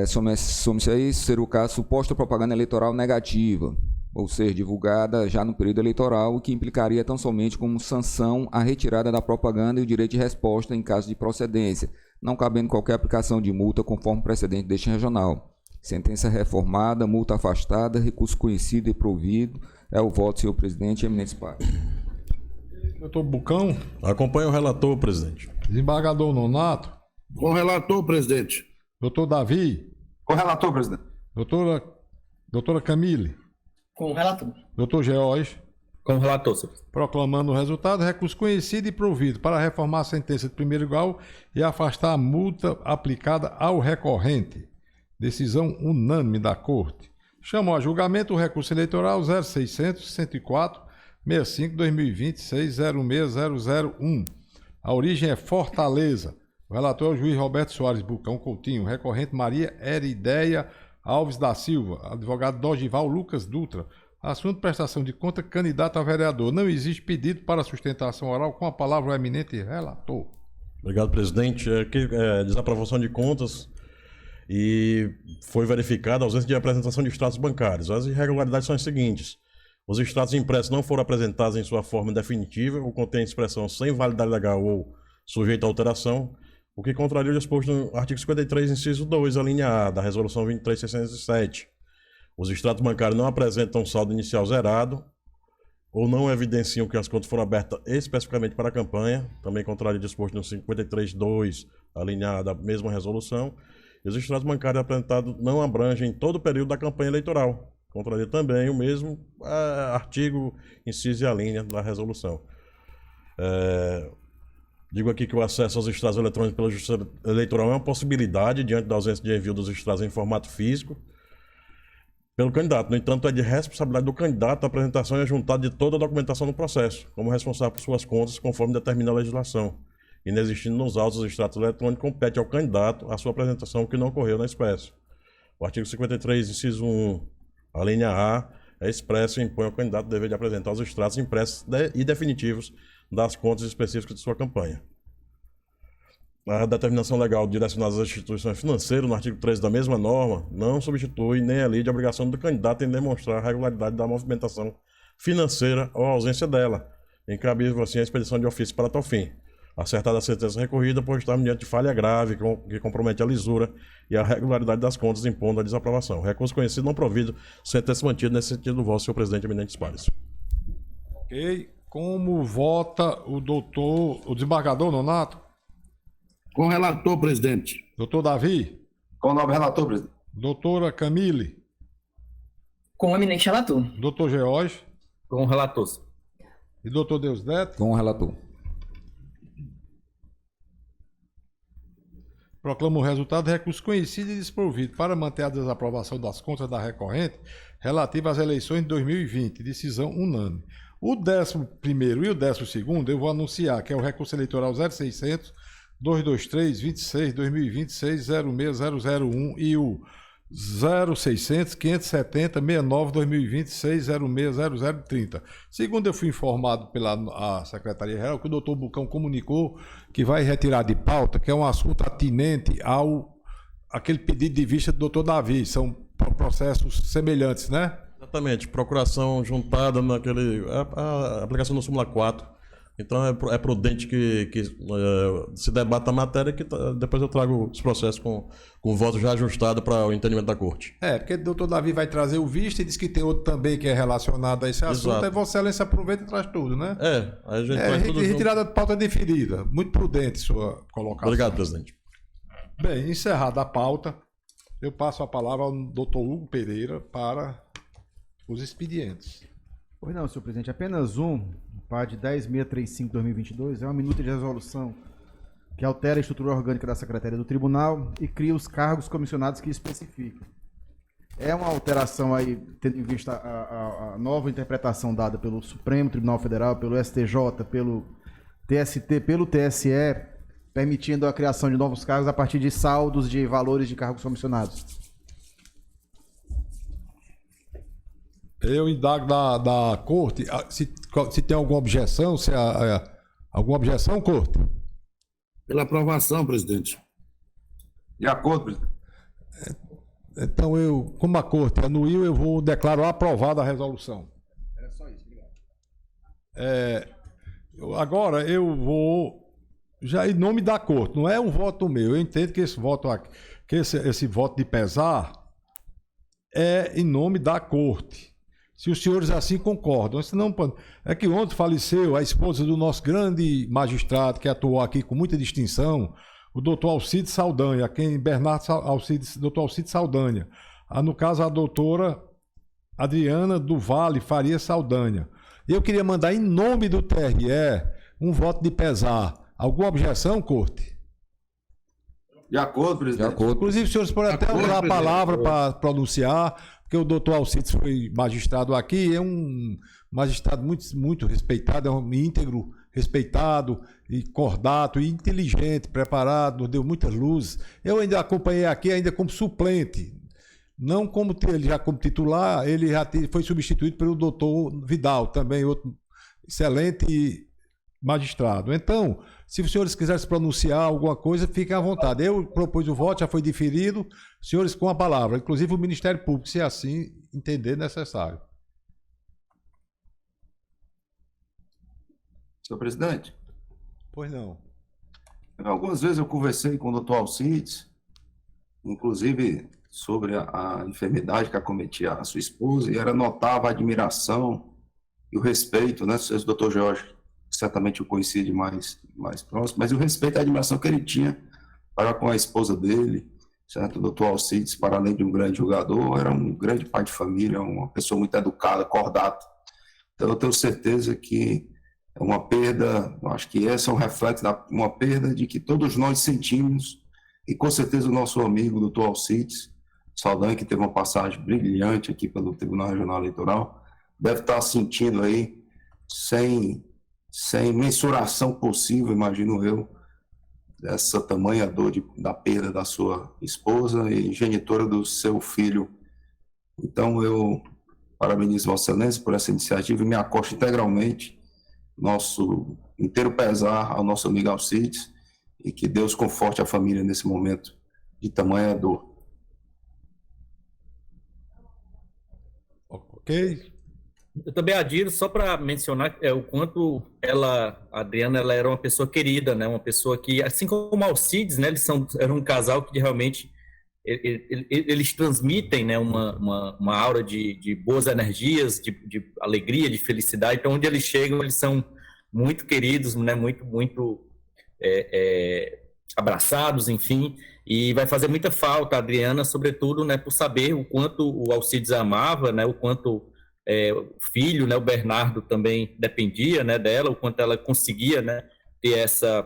Some-se a isso ser o caso suposta propaganda eleitoral negativa, ou seja, divulgada já no período eleitoral, o que implicaria tão somente como sanção a retirada da propaganda e o direito de resposta em caso de procedência, não cabendo qualquer aplicação de multa conforme precedente deste regional. Sentença reformada, multa afastada, recurso conhecido e provido. É o voto, senhor presidente, eminentes pares. Doutor Bucão. Acompanha o relator, presidente. Desembargador Nonato. Com o relator, presidente. Doutor Davi. Com o relator, presidente. Doutora Camille. Com o relator. Doutor George. Com o relator, senhor. Proclamando o resultado, recurso conhecido e provido para reformar a sentença de primeiro grau e afastar a multa aplicada ao recorrente. Decisão unânime da Corte. Chamou a julgamento o recurso eleitoral 0600-104-65-2026-06001. A origem é Fortaleza. O relator é o juiz Roberto Soares Bucão Coutinho, recorrente Maria Erideia Alves da Silva, advogado Dogival Lucas Dutra. Assunto: prestação de conta, candidato a vereador. Não existe pedido para sustentação oral. Com a palavra o eminente relator. Obrigado, presidente. Desaprovação de contas e foi verificada a ausência de apresentação de extratos bancários. As irregularidades são as seguintes: os extratos impressos não foram apresentados em sua forma definitiva ou contém expressão sem validade legal ou sujeita a alteração, o que contraria o disposto no artigo 53, inciso 2, a linha A, da Resolução 23.607. Os extratos bancários não apresentam saldo inicial zerado ou não evidenciam que as contas foram abertas especificamente para a campanha, também contraria o disposto no 53.2, a linha A da mesma resolução. E os extratos bancários apresentados não abrangem todo o período da campanha eleitoral, contraria também o mesmo artigo, inciso e a linha da resolução. Digo aqui que o acesso aos extratos eletrônicos pela Justiça Eleitoral é uma possibilidade diante da ausência de envio dos extratos em formato físico pelo candidato. No entanto, é de responsabilidade do candidato a apresentação e a juntada de toda a documentação no processo, como responsável por suas contas, conforme determina a legislação. Inexistindo nos autos os extratos eletrônicos, compete ao candidato a sua apresentação, que não ocorreu na espécie. O artigo 53, inciso 1, a linha A, é expresso e impõe ao candidato o dever de apresentar os extratos impressos e definitivos das contas específicas de sua campanha. A determinação legal direcionada às instituições financeiras, no artigo 13 da mesma norma, não substitui nem a lei de obrigação do candidato em demonstrar a regularidade da movimentação financeira ou a ausência dela, incabível assim a expedição de ofício para tal fim. acertada a sentença recorrida por estar mediante falha grave que compromete a lisura e a regularidade das contas, impondo a desaprovação. Recurso conhecido não provido, sentença mantida nesse sentido do voto, senhor presidente eminentes pares. Ok. Como vota o desembargador Nonato? Com o relator, presidente. Doutor Davi? Com o novo relator, presidente. Doutora Camille? Com o eminente relator. Doutor George? Com o relator. E doutor Deusdedito? Com o relator. Proclamo o resultado: recurso conhecido e desprovido para manter a desaprovação das contas da recorrente relativa às eleições de 2020. Decisão unânime. O 11º e o 12º eu vou anunciar, que é o recurso eleitoral 0600 223 26 2026 06001 e o 0600 570 69 2026 060030. Segundo eu fui informado pela Secretaria-Geral, que o doutor Bucão comunicou que vai retirar de pauta, que é um assunto atinente aquele pedido de vista do doutor Davi. São processos semelhantes, né? Exatamente, procuração juntada a aplicação do súmula 4. Então é prudente que se debata a matéria, que depois eu trago os processos com o voto já ajustado para o entendimento da corte. Porque o doutor Davi vai trazer o visto e diz que tem outro também que é relacionado a esse assunto. Exato. Aí Vossa Excelência aproveita e traz tudo, né? A gente faz tudo junto. Retirada de pauta deferida. Muito prudente sua colocação. Obrigado, presidente. Bem, encerrada a pauta, eu passo a palavra ao doutor Hugo Pereira para os expedientes. Pois não, senhor presidente. Apenas PAD 10635-2022, é uma minuta de resolução que altera a estrutura orgânica da Secretaria do Tribunal e cria os cargos comissionados que especificam. É uma alteração aí, tendo em vista a nova interpretação dada pelo Supremo Tribunal Federal, pelo STJ, pelo TST, pelo TSE, permitindo a criação de novos cargos a partir de saldos de valores de cargos comissionados. Eu indago da corte se tem alguma objeção, alguma objeção, corte? Pela aprovação, presidente. De acordo, presidente. Então, como a corte anuiu, eu vou declarar aprovada a resolução. Era só isso, obrigado. Agora, eu vou, já em nome da corte, não é um voto meu, eu entendo que esse voto aqui, que esse voto de pesar é em nome da corte. Se os senhores assim concordam. Senão, é que ontem faleceu a esposa do nosso grande magistrado, que atuou aqui com muita distinção, o doutor Alcides Saldanha, a quem doutor Alcides Saldanha. No caso, a doutora Adriana do Vale Faria Saldanha. Eu queria mandar, em nome do TRE, um voto de pesar. Alguma objeção, corte? De acordo, presidente. De acordo. Inclusive, os senhores podem até usar a palavra para pronunciar, porque o doutor Alcides foi magistrado aqui, é um magistrado muito, muito respeitado, é um íntegro, respeitado, e cordato, e inteligente, preparado, nos deu muitas luzes. Eu ainda acompanhei aqui, ainda como suplente, não como ele já como titular, ele já foi substituído pelo doutor Vidal, também outro excelente magistrado. Então, se os senhores quiserem se pronunciar alguma coisa, fiquem à vontade. Eu propus o voto, já foi deferido. Senhores, com a palavra, inclusive o Ministério Público, se assim entender necessário. Senhor presidente. Pois não. Algumas vezes eu conversei com o doutor Alcides, inclusive sobre a enfermidade que acometia a sua esposa, e era notável a admiração e o respeito, né, o doutor Jorge, certamente eu conhecia de mais próximo, mas o respeito e a admiração que ele tinha para com a esposa dele, certo? O doutor Alcides, para além de um grande jogador, era um grande pai de família, uma pessoa muito educada, cordata. Então eu tenho certeza que é uma perda, eu acho que esse é um reflexo de uma perda de que todos nós sentimos, e com certeza o nosso amigo, doutor Alcides Saldanha, que teve uma passagem brilhante aqui pelo Tribunal Regional Eleitoral, deve estar sentindo aí, sem mensuração possível, imagino eu, essa tamanha dor da perda da sua esposa e genitora do seu filho. Então, eu parabenizo Vossa Excelência por essa iniciativa e me acosto integralmente, nosso inteiro pesar ao nosso amigo Alcides, e que Deus conforte a família nesse momento de tamanha dor. Ok. Eu também adiro, só para mencionar o quanto a Adriana, ela era uma pessoa querida, né? Uma pessoa que, assim como o Alcides, né? Eram um casal que realmente eles transmitem, né? Uma aura de boas energias, de alegria, de felicidade. Então, onde eles chegam, eles são muito queridos, né? Muito abraçados, enfim. E vai fazer muita falta a Adriana, sobretudo, né? Por saber o quanto o Alcides amava, né? O quanto o filho, né, o Bernardo, também dependia, né, dela, o quanto ela conseguia, né, ter essa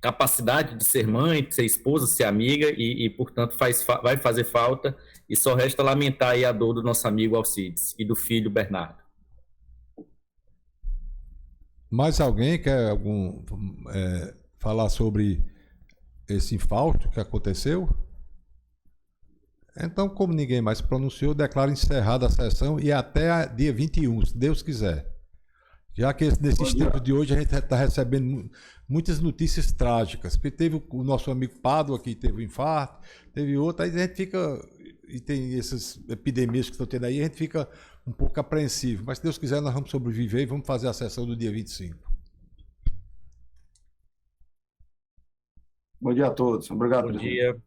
capacidade de ser mãe, de ser esposa, ser amiga, e portanto, vai fazer falta, e só resta lamentar aí a dor do nosso amigo Alcides e do filho Bernardo. Mais alguém quer falar sobre esse infausto que aconteceu? Então, como ninguém mais se pronunciou, declaro encerrada a sessão e até dia 21, se Deus quiser. Já que nesses tempos de hoje a gente está recebendo muitas notícias trágicas. Porque teve o nosso amigo Pádua que teve um infarto, teve outro, aí a gente fica, e tem essas epidemias que estão tendo aí, a gente fica um pouco apreensivo. Mas se Deus quiser, nós vamos sobreviver e vamos fazer a sessão do dia 25. Bom dia a todos. Obrigado, Bom presidente. dia.